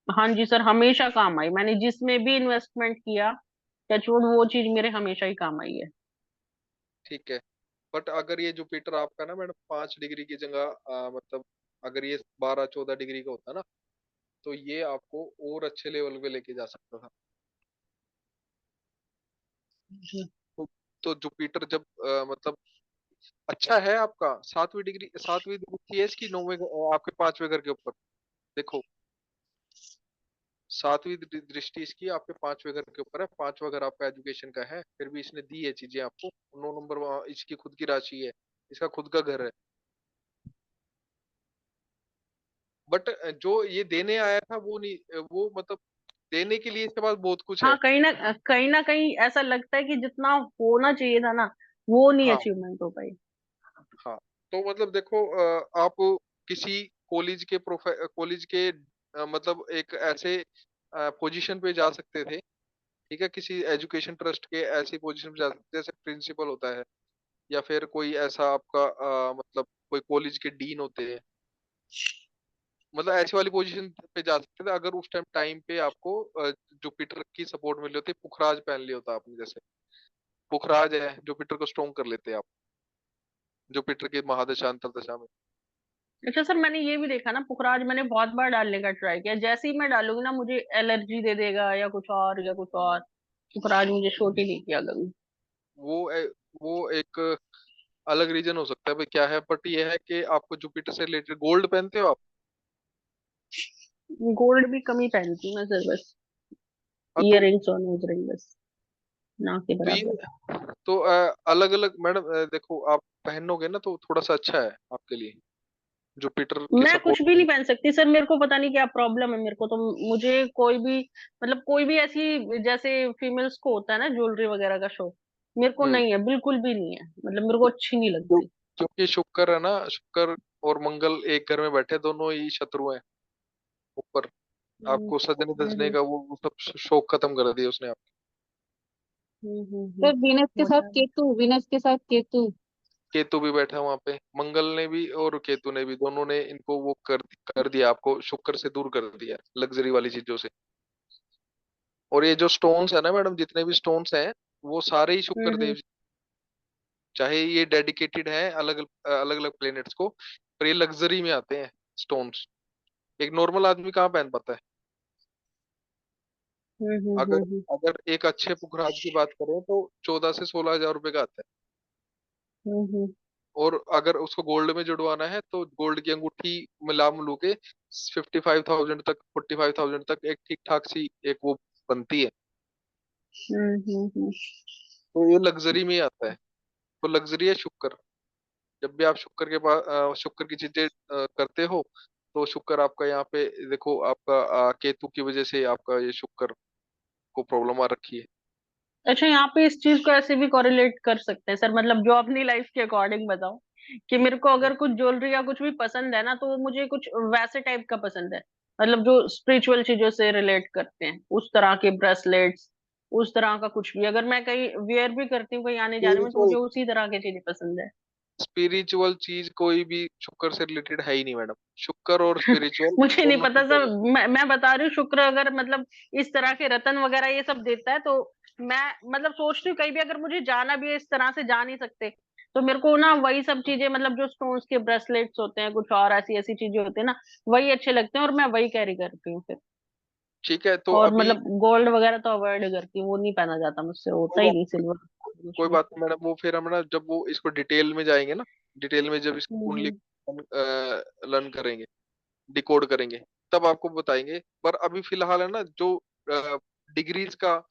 हाँ जी सर, हमेशा काम आई, मैंने जिसमें भी इन्वेस्टमेंट किया, टचवुड, वो चीज मेरे हमेशा ही काम आई है। ठीक है, बट अगर ये जुपिटर आपका ना मैडम 5 डिग्री की जगह मतलब अगर ये 12-14 डिग्री का होता ना, तो ये आपको और अच्छे लेवल पे लेके जा सकता था। जी। तो, तो जुपिटर जब मतलब अच्छा है आपका 7वीं डिग्री, 7वीं दृष्टि है इसकी 9वें आपके 5वें घर के ऊपर। देखो, 7वीं दृष्टि इसकी आपके 5वें घर के ऊपर है, 5वां घर आपका एजुकेशन का है, फिर भी इसने दी है चीजें आपको। 9 नंबर वहाँ इसकी खुद की राशि है, इसका खुद का घर है। बट जो ये देने आया था वो नहीं, वो मतलब देने के लिए इसके पास बहुत कुछ है। हाँ, कहीं ना कहीं ऐसा लगता है कि जितना होना चाहिए था ना, वो नहीं हाँ अचीवमेंट हो पाई। हाँ, तो मतलब देखो आप किसी कॉलेज के मतलब एक ऐसे पोजीशन पे जा सकते थे। ठीक है, किसी एजुकेशन ट्रस्ट के ऐसी पोजीशन पे जा सकते थे, जैसे प्रिंसिपल होता है, या फिर कोई ऐसा आपका मतलब कोई कॉलेज के डीन होते हैं, मतलब ऐसी वाली पोजीशन पे जा सकते थे अगर उस टाइम पे आपको जुपिटर की सपोर्ट मिल रही होती। पुखराज पहन लिया होता आपने, जैसे पुखराज है, जुपिटर को स्ट्रॉन्ग कर लेते आप जुपिटर के महादशा अंतर दशा में। अच्छा सर, मैंने ये भी देखा ना, पुखराज मैंने बहुत बार डालने का ट्राई किया, जैसे ही मैं डालूंगी ना मुझे एलर्जी दे देगा या कुछ और या कुछ और। पुखराज मुझे शूट ही नहीं किया कभी। वो एक अलग रीजन हो सकता है भाई क्या है, बट ये है कि आपको जुपिटर से रिलेटेड गोल्ड पहनते हो आप? गोल्ड भी कम ही पहनती हूँ मैं सर, बस हाँ, ईयर रिंग्स और नोज रिंग, बस ना के तो बराबर। ये तो अलग अलग मैडम देखो आप पहनोगे ना तो थोड़ा सा अच्छा है आपके लिए, जुपिटर की मैं कुछ भी सपोर्ट। नहीं पहन सकती सर, मेरे को पता नहीं क्या प्रॉब्लम है मेरे को तो। मुझे कोई भी, मतलब कोई भी ऐसी, जैसे फीमेल्स को होता है ना ज्वेलरी वगैरह का शौक, मेरे को हम्म, नहीं है, बिल्कुल भी नहीं है, मतलब मेरे को अच्छी नहीं क्यों- लगती। क्योंकि शुक्र है ना, शुक्र और मंगल एक घर में बैठे, दोनों ही शत्रु हैं ऊपर। हम्म आपको सजने धजने हम्म का वो सब शौक खत्म कर दिया उसने। सर वीनस के बहुत साथ ज्यादा। केतु, वीनस के साथ केतु। केतु भी बैठा है वहां पे, मंगल ने भी और केतु ने भी, दोनों ने इनको वो कर दिया, आपको शुक्र से दूर कर दिया लग्जरी वाली चीजों से। और ये जो स्टोन्स है ना मैडम, जितने भी स्टोन्स हैं वो सारे ही शुक्र हम्म। देव, चाहे ये डेडिकेटेड है अलग अलग अलग प्लेनेट्स को, पर ये लग्जरी में आते हैं स्टोन्स। एक नॉर्मल आदमी कहाँ पहन पाता है? अगर हम्म। अगर एक अच्छे पुखराज की बात करें तो 14 से 16 हजार रुपए का आता है। हम्म। और अगर उसको गोल्ड में जुड़वाना है तो गोल्ड की अंगूठी मिला मिलू के 55,000 तक, 45,000 तक एक ठीक ठाक सी एक वो बनती है। हम्म। तो ये लग्जरी में ही आता है। तो लग्जरी है शुक्र। जब भी आप शुक्र के पास शुक्र की चीजें करते हो, तो शुक्र आपका यहाँ पे देखो, आपका केतु की वजह से आपका ये शुक्र को प्रॉब्लम आ रखी है। अच्छा, यहाँ पे इस चीज को ऐसे भी कोरिलेट कर सकते हैं सर, मतलब जो अपनी लाइफ के अकॉर्डिंग बताओ, कि मेरे को अगर कुछ ज्वेलरी या कुछ भी पसंद है ना, तो वो मुझे कुछ वैसे टाइप का पसंद है, मतलब जो स्पिरिचुअल चीजों से रिलेट करते हैं, उस तरह के ब्रेसलेट्स, उस तरह का कुछ भी। अगर मैं कहीं वेयर भी करती हूँ कहीं आने जाने में, तो स्पिरिचुअल मुझे उसी तरह की चीजें पसंद है। स्पिरिचुअल चीज कोई भी शुक्र से रिलेटेड है ही नहीं मैडम। शुक्र और स्पिरिचुअल मुझे नहीं दोनों पता चीजें सर, अलग मैं बता रही हूँ, शुक्र अगर मतलब इस तरह के रतन वगैरह ये सब देता है, तो मैं मतलब सोचती हूँ कहीं भी अगर मुझे जाना भी है, इस तरह से जा नहीं सकते, तो मेरे को ना वही सब चीजें, मतलब जो स्टोन्स के ब्रेसलेट्स होते हैं, कुछ और ऐसी ऐसी चीजें होती है ना, वही अच्छे लगते हैं, और मैं वही कैरी करती हूँ फिर। ठीक है तो और अभी मतलब गोल्ड वगैरह तो अवॉइड करती हूँ, वो नहीं पहना जाता मुझसे, होता कोई ही बात नहीं सिल्वर कुछ कोई भी। बात नहीं मैडम, वो फिर हम ना जब वो इसको डिटेल में जाएंगे ना, डिटेल में जब इस कुंडली हम्म। लर्न करेंगे, डिकोड करेंगे, तब आपको बताएंगे। पर अभी फिलहाल है ना जो डिग्रीज का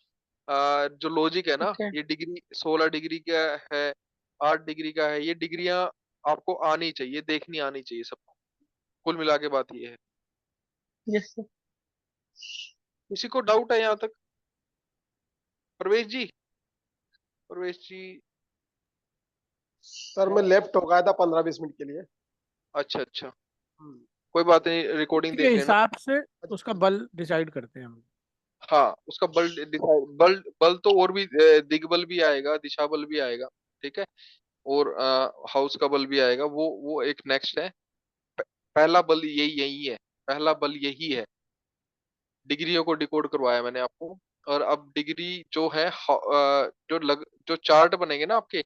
जो लॉजिक है ना, ठीक है। ये डिग्री 16 डिग्री का है, 8 डिग्री का है, ये डिग्रियां आपको आनी चाहिए, देखनी आनी चाहिए सबको। कुल मिला के बात ये है। जैसे किसी को डाउट है यहाँ तक? प्रवेश जी, प्रवेश जी। सर मैं लेफ्ट हो गया था 15-20 मिनट के लिए। अच्छा अच्छा, कोई बात नहीं, रिकॉर्डिंग के देख लेना। हिसाब से उसका बल डिसाइड करते हैं हम। हाँ, उसका बल बल बल तो और भी दिग्बल भी आएगा, दिशा बल भी आएगा, ठीक है। और हाउस का बल भी आएगा, वो एक नेक्स्ट है। पहला बल यही यही है, पहला बल यही है। डिग्रियों को डिकोड करवाया मैंने आपको। और अब डिग्री जो है जो चार्ट बनेंगे ना आपके,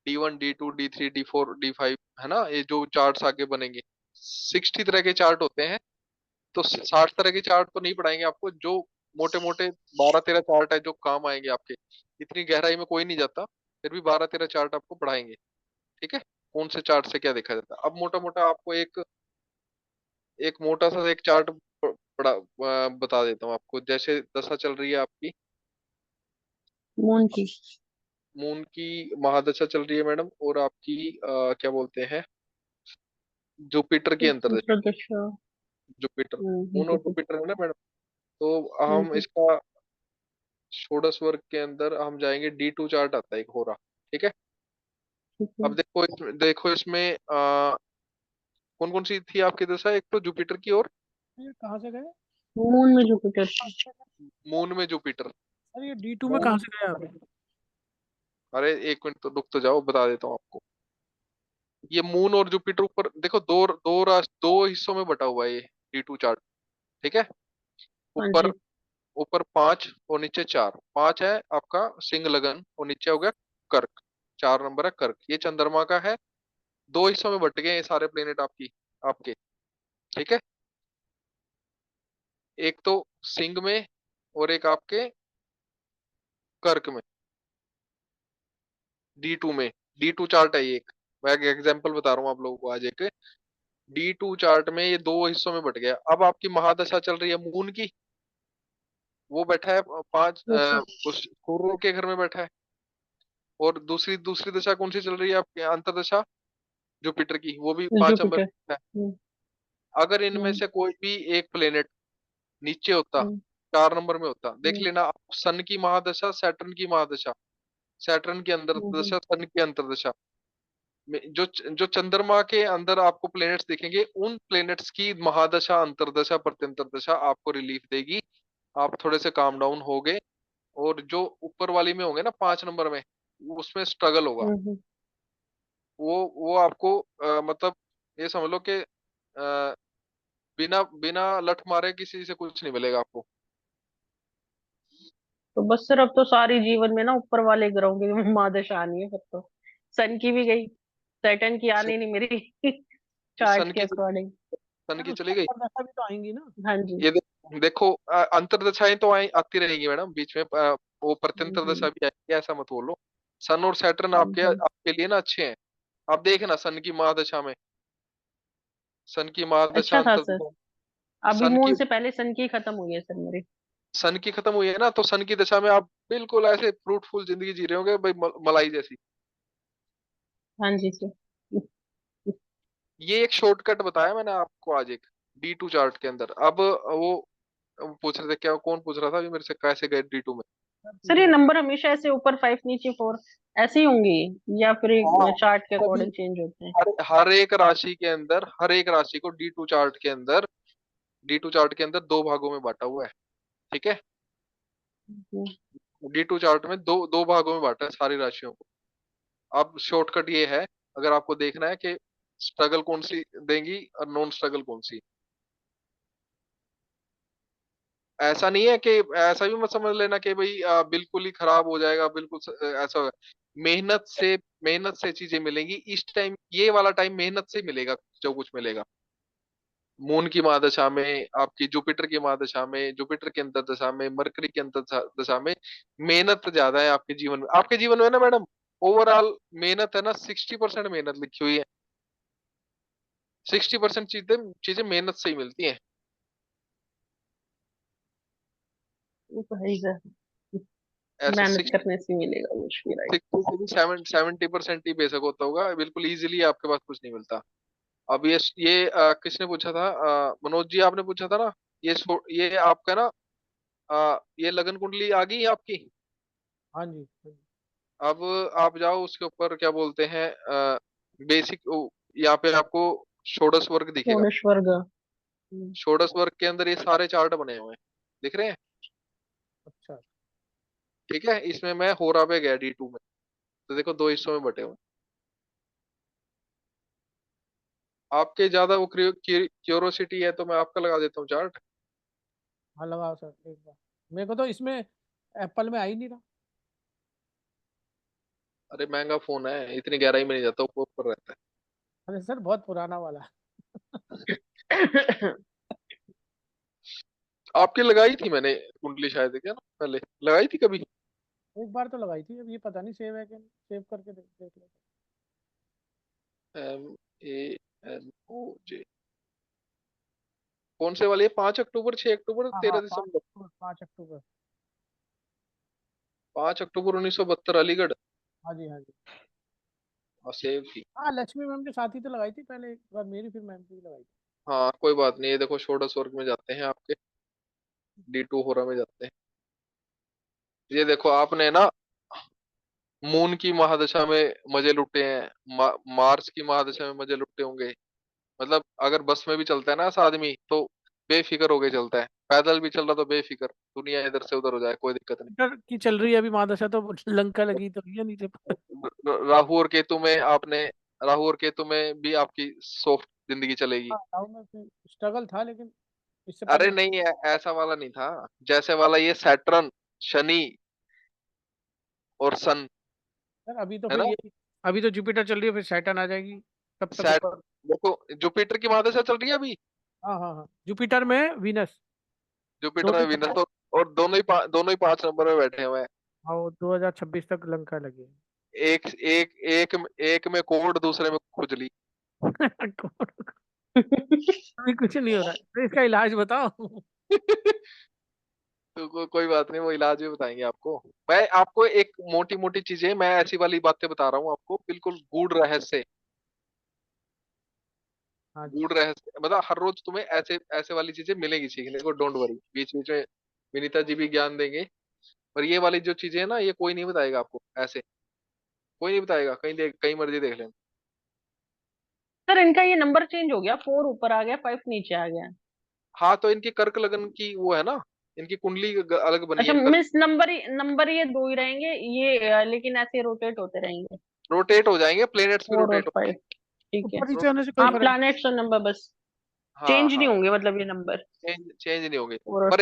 D1 D2 D3 D4 D5, है ना, ये जो चार्ट्स आगे बनेंगे, 60 तरह के चार्ट होते हैं। तो 60 तरह के चार्ट तो नहीं पढ़ाएंगे आपको, जो मोटे मोटे 12-13 चार्ट है जो काम आएंगे आपके। इतनी गहराई में कोई नहीं जाता, फिर भी 12-13 चार्ट आपको पढ़ाएंगे, ठीक है। कौन से चार्ट से क्या देखा जाता है, अब मोटा मोटा आपको एक एक मोटा सा एक चार्ट बता देता हूँ आपको। जैसे दशा चल रही है आपकी, मून की। मून की महादशा चल रही है मैडम, और आपकी क्या बोलते हैं, जुपिटर की अंतर्दशा। प्रदर्शन। जुपिटर, मून और ठीक है। जुपिटर है ना मैडम। तो हम इसका षोडश वर्ग के अंदर हम जाएंगे, D2 चार्ट आता है एक हो रहा, ठीक है। ठीक है। अब देखो इसमें कौन कौन सी थी आपकी दशा, एक तो जुपिटर की, और ये कहाँ से गए? मून में जुपिटर। मून में जुपिटर। अरे ये D2 में मून, कहाँ से गए आप? अरे एक मिनट तो रुक तो जाओ, बता देता हूँ आपको। ये मून और जुपिटर ऊपर देखो, दो हिस्सों में बटा हुआ है ये D2 चार्ट, ठीक है। हाँ ऊपर जी। ऊपर 5 और नीचे 4। 5 है आपका सिंह लगन, और नीचे हो गया कर्क। 4 नंबर है कर्क, ये चंद्रमा का है। दो हिस्सों में बट गए ये सारे प्लेनेट आपके, ठीक है। एक तो सिंह में, और एक आपके कर्क में, D2 में। D2 चार्ट है ये एक, मैं एक एग्जांपल बता रहा हूँ आप लोगों को आज। एक D2 चार्ट में ये दो हिस्सों में बट गया। अब आपकी महादशा चल रही है मून की, वो बैठा है ठीक है। उस सूर्य के घर में बैठा है। और दूसरी दूसरी दशा कौन सी चल रही है आपकी, अंतर्दशा जुपिटर की, वो भी 5 नंबर जुपिटर। पे है। हम्म। अगर इनमें हम्म। से कोई भी एक प्लेनेट नीचे होता, हम्म। 4 नंबर में होता, देख हम्म। लेना आप, सन की महादशा, सैटर्न की महादशा, सैटर्न की अंदर हम्म। दशा, सन की अंतर्दशा में जो जो चंद्रमा के अंदर आपको प्लेनेट्स दिखेंगे, उन प्लेनेट्स की महादशा, अंतर्दशा, प्रत्यंतरदशा आपको रिलीफ देगी। आप थोड़े से काम डाउन हो गए। और जो ऊपर वाली में होंगे ना 5 नंबर में, उसमें स्ट्रगल होगा। हम्म। वो आपको मतलब ये समझ लो कि बिना बिना लठ मारे किसी से कुछ नहीं मिलेगा आपको। तो बस सर, अब तो सारी जीवन में ना ऊपर वाले ग्रहों की महादशा आनी है फिर तो। सन की भी गई, सैटर्न की आनी नहीं मेरी चार्ट सन के की अकॉर्डिंग। सन यार की उसकी चली गई। अंतर्दशा भी तो आएंगी ना। हाँ जी। ये देखो अंतर्दशाएं तो आती रहेंगी मैडम बीच में, वो प्रत्यंतर दशा हम्म। भी आएगी, ऐसा मत बोलो। सन और सैटर्न आपके हम्म। आपके लिए ना अच्छे हैं। आप देखना सन की महादशा में, सन की महादशा, अच्छा था सर। अंतर्दशा। अभी सन की मून से पहले सन की खत्म हुई है सर मेरी। सन की खत्म हुई है ना, तो सन की दशा में आप बिल्कुल ऐसे फ्रूटफुल जिंदगी जी रहे होंगे भाई, मलाई जैसी। हाँ जी सर। ये एक शॉर्टकट बताया मैंने आपको आज, एक D2 चार्ट के अंदर। अब वो पूछ रहे थे क्या, कौन पूछ रहा था अभी मेरे से, कैसे गए D2 में। सर ये नंबर हमेशा ऐसे ऊपर 5 नीचे 4 ऐसे ही होंगे, या फिर हाँ, एक चार्ट के सभी अकॉर्डिंग चेंज होते हैं? हर एक राशि के अंदर, हर एक राशि को डी टू चार्ट के अंदर दो भागों में बांटा हुआ है। ठीक है, हम्म, डी टू चार्ट में दो दो भागों में बांटा है सारी राशियों को। अब शॉर्टकट ये है, अगर आपको देखना है कि स्ट्रगल कौन सी देंगी और नॉन स्ट्रगल कौन सी। ऐसा नहीं है कि, ऐसा भी मत समझ लेना कि भाई बिल्कुल ही खराब हो जाएगा, बिल्कुल ऐसा होगा। मेहनत से, मेहनत से चीजें मिलेंगी इस टाइम, ये वाला टाइम मेहनत से मिलेगा जो कुछ मिलेगा। मून की महादशा में, आपकी जुपिटर की महादशा में, जुपिटर की अंतर दशा में, मरकरी की अंतर दशा में मेहनत ज्यादा है आपके जीवन में। आपके जीवन में ना मैडम, ओवरऑल मेहनत है ना, 60% मेहनत लिखी हुई है। 60% चीजें चीजें मेहनत से ही मिलती हैं। वो तो है ही सर, ऐसे मेहनत करने से मिलेगा कुछ भी, राइट? 70% ही बेशक होता होगा, बिल्कुल इजीली आपके पास कुछ नहीं मिलता। अब ये किसने पूछा था, मनोज जी आपने पूछा था ना। ये आपका ना, ये लगन कुंडली आ गई आपकी। हाँ जी, हाँ जी। अब आप जाओ उसके ऊपर, क्या बोलते हैं, बेसिक, यहाँ पे आपको षोडश वर्ग दिखेगा। षोडश वर्ग। षोडश वर्ग के अंदर ये सारे चार्ट बने हुए हैं, दिख रहे हैं। अच्छा। ठीक है, इसमें मैं होरा पे गया डी टू में, तो देखो दो हिस्सों में बटे हुए हैं। आपके ज्यादा वो क्यूरोसिटी है तो मैं आपका लगा देता हूँ चार्ट। हाँ लगाओ सर एक बार, मेरे को तो इसमें एप्पल में आ ही नहीं रहा। अरे महंगा फोन है, इतनी गहराई में नहीं जाता, ऊपर ऊपर रहता अरे सर बहुत पुराना वाला। है। आपकी लगाई थी मैंने कुंडली शायद, क्या ना, पहले लगाई थी कभी। एक बार तो लगाई थी, अब ये पता नहीं सेव है कि नहीं, सेव करके देख लो। MANOJ, कौन से वाली है, 5 अक्टूबर, 6 अक्टूबर, हाँ हाँ, 13 दिसंबर? 5 अक्टूबर। 5 अक्टूबर 1972 अलीगढ़। हाँ जी, हाँ जी। हाँ सेव थी। हाँ लक्ष्मी मैम के साथ ही तो लगाई थी पहले एक बार मेरी, फिर मैम की भी लगाई थी। हाँ कोई बात नहीं, ये देखो षोडश वर्ग में जाते हैं आपके, डी टू होरा में जाते हैं। ये देखो आपने ना मून की महादशा में मजे लुटे हैं, मार्स की महादशा में मजे लुटे होंगे। मतलब अगर बस में भी चलता है ना ऐसा आदमी, तो बेफिक्र होके चलता है। पैदल भी चल रहा तो बेफिक्र, दुनिया इधर से उधर हो जाए कोई दिक्कत नहीं। इधर की चल रही है अभी महादशा, तो लंका लगी तो है नीचे। राहु और केतु में आपने, राहु और केतु में भी आपकी सॉफ्ट जिंदगी चलेगी। हाँ टाउन में फिर स्ट्रगल था, लेकिन इससे अरे पहले। नहीं, ऐसा वाला नहीं था, जैसे वाला ये सैटर्न, शनि और सन, सर अभी तो है फिर ना। ये, अभी तो जुपिटर चल रही है, फिर सैटर्न आ जाएगी तब तक सैट ऊपर। देखो, जुपिटर की महादशा चल रही है अभी, हाँ हाँ हाँ, जुपिटर में वीनस जुपिटर दोनों में ही विनस, और दोनों ही 5 नंबर में बैठे हुए हैं। हाँ, वो 2026 तक लंका लगी है। एक एक एक एक में कोड, दूसरे में खुजली। अभी कुछ नहीं हो रहा है, तो इसका इलाज बताओ। तो कोई बात नहीं, वो इलाज भी बताएंगे आपको। मैं आपको एक मोटी मोटी चीजें, मैं ऐसी वाली बातें बता रहा हूँ आपको, बिल्कुल गूढ़ रहस्य। हाँ जी। गूढ़ रहस्य मतलब हर रोज तुम्हें ऐसे ऐसे वाली चीजें मिलेगी सीखने को, डोंट वरी। बीच बीच में विनीता जी भी ज्ञान देंगे। पर ये वाली जो चीजें है ना, ये कोई नहीं बताएगा आपको ऐसे, कोई नहीं बताएगा, कहीं मर्जी देख लेना। सर इनका ये नंबर चेंज हो गया, 4 ऊपर आ गया, 5 नीचे आ गया। हाँ तो इनकी कर्क लगन की वो है ना, इनकी कुंडली अलग बनी अच्छा, है कर्क। मिस नंबर ये 2 ही रहेंगे ये, लेकिन ऐसे रोटेट होते रहेंगे। रोटेट हो जाएंगे, प्लेनेट्स भी 4 और रोटेट हो 5, जाएंगे। ठीक है। ऊपर नीचे होने से कोई हाँ, फर्क प्लैनेट्स और नंबर बस हाँ चेंज नहीं हाँ, होंगे, मतलब ये नंबर। चेंज चेंज नहीं होंगे। 4 और पर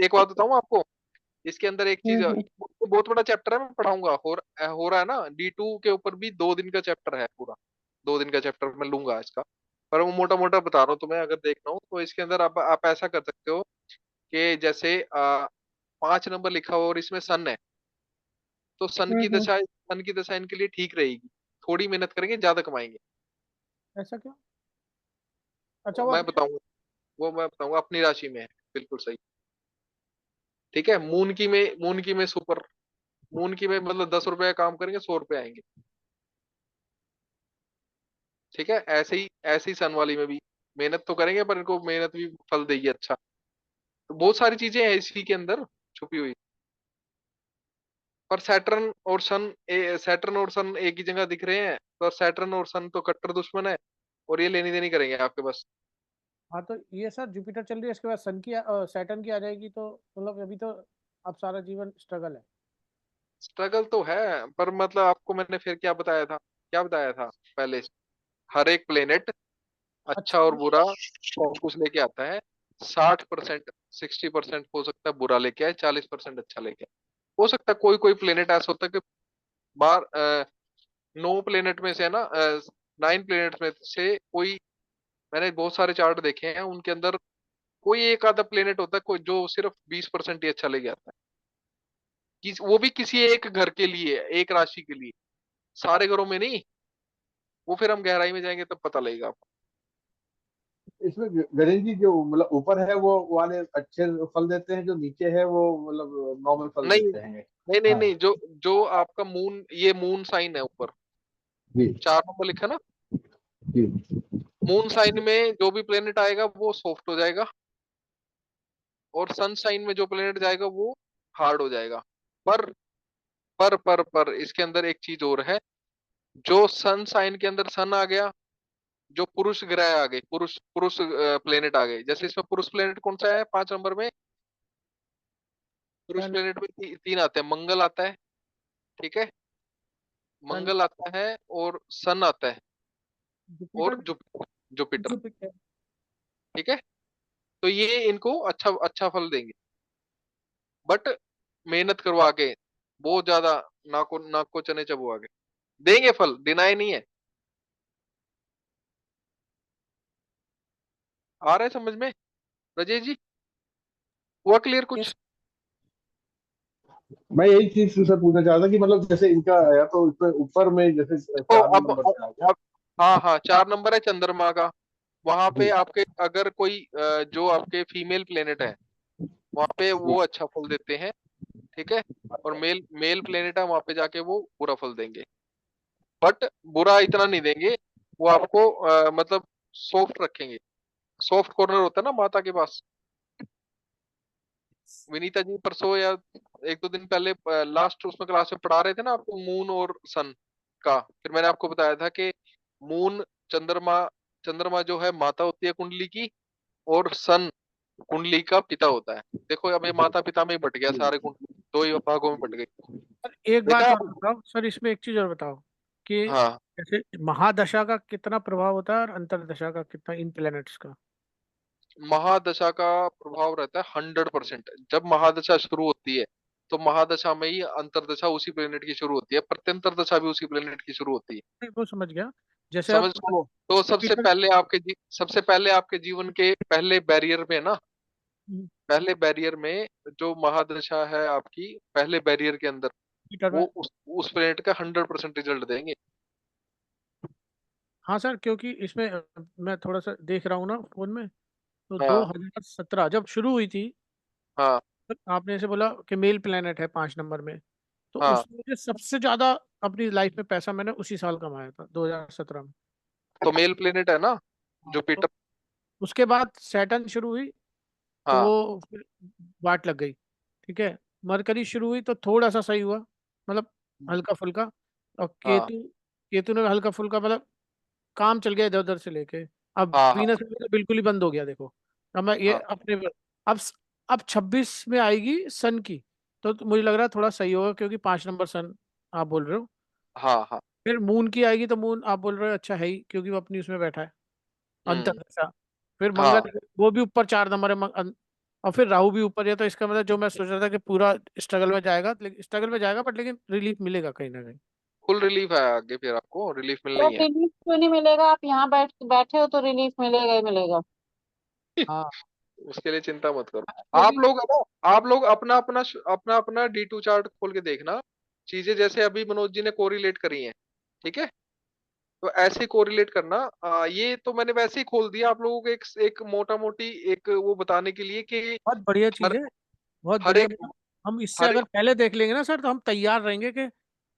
एक बात बताऊं आपको, इसके अंदर एक चीज, हम्म। बहुत बड़ा चैप्टर है, मैं पढ़ाऊंगा। हो रहा है ना, डी टू के ऊपर भी 2 दिन का चैप्टर है पूरा। 2 दिन का चैप्टर मैं लूंगा इसका। पर वो मोटा मोटा बता रहा हूँ तुम्हें, अगर देखना हो तो इसके अंदर आप ऐसा कर सकते हो कि जैसे 5 नंबर लिखा हो और इसमें सन है, तो हम्म। सन की दशा इनके लिए ठीक रहेगी। थोड़ी मेहनत करेंगे, ज्यादा कमाएंगे। ऐसा क्यों? अच्छा, वो वो मैं अपने। बताऊंगा, वो मैं बताऊंगा, अपनी राशि में है। बिल्कुल सही। ठीक है, मून की में सुपर, मून की में मतलब 10 रुपए का काम करेंगे, 100 रुपए आएंगे। ठीक है, ऐसे ही सन वाली में भी मेहनत तो करेंगे, पर इनको मेहनत भी फल देगी अच्छा। तो बहुत सारी चीजें हैं इसी के अंदर छुपी हुई। पर सैटर्न और सन एक ही जगह दिख रहे हैं, तो सैटर्न और सन तो कट्टर दुश्मन है, और ये लेनी देनी करेंगे आपके बस। हाँ तो ये सर जुपिटर चल रही है, इसके बाद सन की सैटर्न की आ जाएगी, तो मतलब अभी तो अब सारा जीवन स्ट्रगल है। स्ट्रगल तो है, पर मतलब आपको मैंने फिर क्या बताया था पहले से, हर एक प्लेनेट अच्छा और अच्छा। बुरा सब कुछ लेके आता है। 60%, 60% हो सकता है बुरा लेके आए, 40% अच्छा लेके आए। हो सकता है कोई कोई प्लेनेट ऐसा होता है कि बार 9 प्लेनेट में से है ना, 9 प्लेनेट में से कोई, मैंने बहुत सारे चार्ट देखे हैं उनके अंदर कोई एक आधा प्लेनेट होता है कोई जो सिर्फ 20% ही अच्छा लेके आता है, वो भी किसी एक घर के लिए, एक राशि के लिए, सारे घरों में नहीं। वो फिर हम गहराई में जाएंगे तब पता लगेगा आपको। इसमें गणेश जी जो मतलब ऊपर है वो वाले अच्छे फल देते हैं, जो नीचे है वो मतलब नॉर्मल फल नहीं, देते हैं? नहीं, नहीं, हाँ नहीं, जो जो आपका मून, ये मून साइन है ऊपर, जी 4 नंबर लिखा ना, जी। मून साइन में जो भी प्लेनेट आएगा वो सॉफ्ट हो जाएगा, और सन साइन में जो प्लेनेट जाएगा वो हार्ड हो जाएगा। पर पर इसके अंदर एक चीज और है, जो सन साइन के अंदर सन आ गया, जो पुरुष ग्रह आ गए, पुरुष पुरुष प्लेनेट आ गए, जैसे इसमें पुरुष प्लेनेट कौन सा है 5 नंबर में, पुरुष सन। प्लेनेट में 3 आते हैं, मंगल आता है, ठीक है, सन। मंगल आता है और सन आता है, और जुपिटर। Jupiter, Jupiter. ठीक है। तो ये इनको अच्छा अच्छा फल देंगे, बट मेहनत करवा के बहुत ज्यादा, नाक को चने चबवा के देंगे फल, डिनाई नहीं है। आ रहा है समझ में राजेश जी, हुआ क्लियर कुछ? यस। मैं यही चीज से पूछना चाह रहा था कि मतलब जैसे इनका आया तो इसमें ऊपर में जैसे तो 4 नंबर पे आ गया। अब हाँ, हाँ, 4 नंबर है चंद्रमा का। वहां पे जी आपके अगर कोई जो आपके फीमेल प्लेनेट है, वहां पे जी। वो अच्छा फल देते हैं, ठीक है। और मेल मेल प्लेनेट है, वहां पे जाके वो बुरा फल देंगे, बट बुरा इतना नहीं देंगे। वो आपको मतलब सॉफ्ट रखेंगे, सॉफ्ट कॉर्नर होता है ना माता के पास। विनीता जी परसों या 1-2 दिन पहले लास्ट उसमें क्लास में पढ़ा रहे थे ना आपको, मून और सन का। फिर मैंने आपको बताया था कि मून, चंद्रमा, चंद्रमा जो है माता होती है कुंडली की, और सन कुंडली का पिता होता है। देखो अब ये माता पिता में ही बट गया, सारे कुंडली 2 ही भागों में बट गई। सर एक बात देखा और बताओ सर, इसमें एक चीज और बताओ कि हाँ, जैसे महादशा का कितना प्रभाव होता है और अंतरदशा का कितना, इन प्लैनेट्स का? महादशा का प्रभाव रहता है 100%। जब महादशा शुरू होती है तो महादशा में ही अंतरदशा उसी प्लेनेट की शुरू होती है, प्रत्यंतर दशा भी उसी प्लेनेट की शुरू होती है। नहीं, वो समझ गया। जैसे समझ अब सुनो, तो जुपिटर। सबसे पहले आपके जीवन के पहले बैरियर में ना, पहले बैरियर में जो महादशा है आपकी, पहले बैरियर के अंदर जुपिटर वो में। उस प्लेनेट का 100% रिजल्ट देंगे। हाँ सर, क्योंकि इसमें मैं थोड़ा सा देख रहा हूँ ना फोन में, तो हाँ, 2017 जब शुरू हुई थी, हाँ, तब आपने ऐसे बोला कि मेल प्लेनेट है 5 नंबर में, तो हाँ। उसमें से सबसे ज्यादा अपनी लाइफ में पैसा मैंने उसी साल कमाया था, 2017 में। तो मेल प्लेनेट है ना हाँ, तो जुपिटर। उसके बाद सैटर्न शुरू हुई, तो हाँ, वो फिर बाट लग गई। ठीक है। मरकरी शुरू हुई तो थोड़ा सा सही हुआ, मतलब हल्का फुल्का। और हाँ, केतु, केतु ने हल्का फुल्का मतलब काम चल गया इधर उधर से लेके। अब हाँ, हाँ, वीनस में तो बिल्कुल ही बंद हो गया देखो। अब मैं ये हाँ, अपने, अब अब 26 में आएगी सन की, तो मुझे लग रहा है थोड़ा सही होगा, क्योंकि 5 नंबर सन आप बोल रहे हो। हाँ, हाँ। फिर मून की आएगी तो मून आप बोल रहे हो अच्छा है ही, क्योंकि वो अपनी उसमें बैठा है, हम्म। अंतरदशा। फिर हाँ, मंगल, वो भी ऊपर 4 नंबर है, और फिर राहु भी ऊपर है। तो इसका मतलब जो मैं सोच रहा था कि पूरा स्ट्रगल में जाएगा, लेकिन स्ट्रगल में जाएगा, बट लेकिन रिलीफ मिलेगा कहीं ना कहीं। फुल रिलीफ है आगे, फिर आपको रिलीफ मिलना तो ही है। रिलीफ क्यों नहीं मिलेगा? आप यहाँ बैठे हो तो रिलीफ मिलेगा ही मिलेगा। हाँ, उसके लिए चिंता मत करो। आप क्योंकि लोग है ना, आप लोग अपना अपना D2 चार्ट खोल के देखना, चीजें जैसे अभी मनोज जी ने कोरिलेट करी हैं, ठीक है। तो ऐसे कोरिलेट करना। ये तो मैंने वैसे ही खोल दिया आप लोगों को, एक एक मोटा मोटी एक वो बताने के लिए कि बहुत बढ़िया चीज़ हर है, बहुत हर बढ़िया। एक मतलब हम इससे हर अगर एक पहले देख लेंगे ना सर, तो हम तैयार रहेंगे कि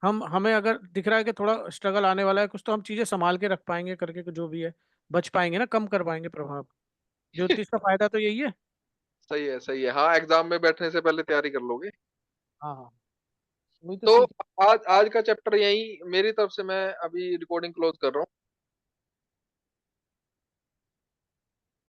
हमें अगर दिख रहा है कि थोड़ा स्ट्रगल आने वाला है कुछ, तो हम चीज़ें संभाल के रख पाएंगे करके, जो भी है बच पाएंगे ना, कम कर पाएंगे प्रभाव। ज्योतिष का फायदा तो यही है। सही है, सही है। हाँ, एग्जाम में बैठने से पहले तैयारी कर लोगे। हाँ हाँ। वही तो तो सीख। आज आज का चैप्टर यही मेरी तरफ से, मैं अभी रिकॉर्डिंग क्लोज कर रहा हूँ।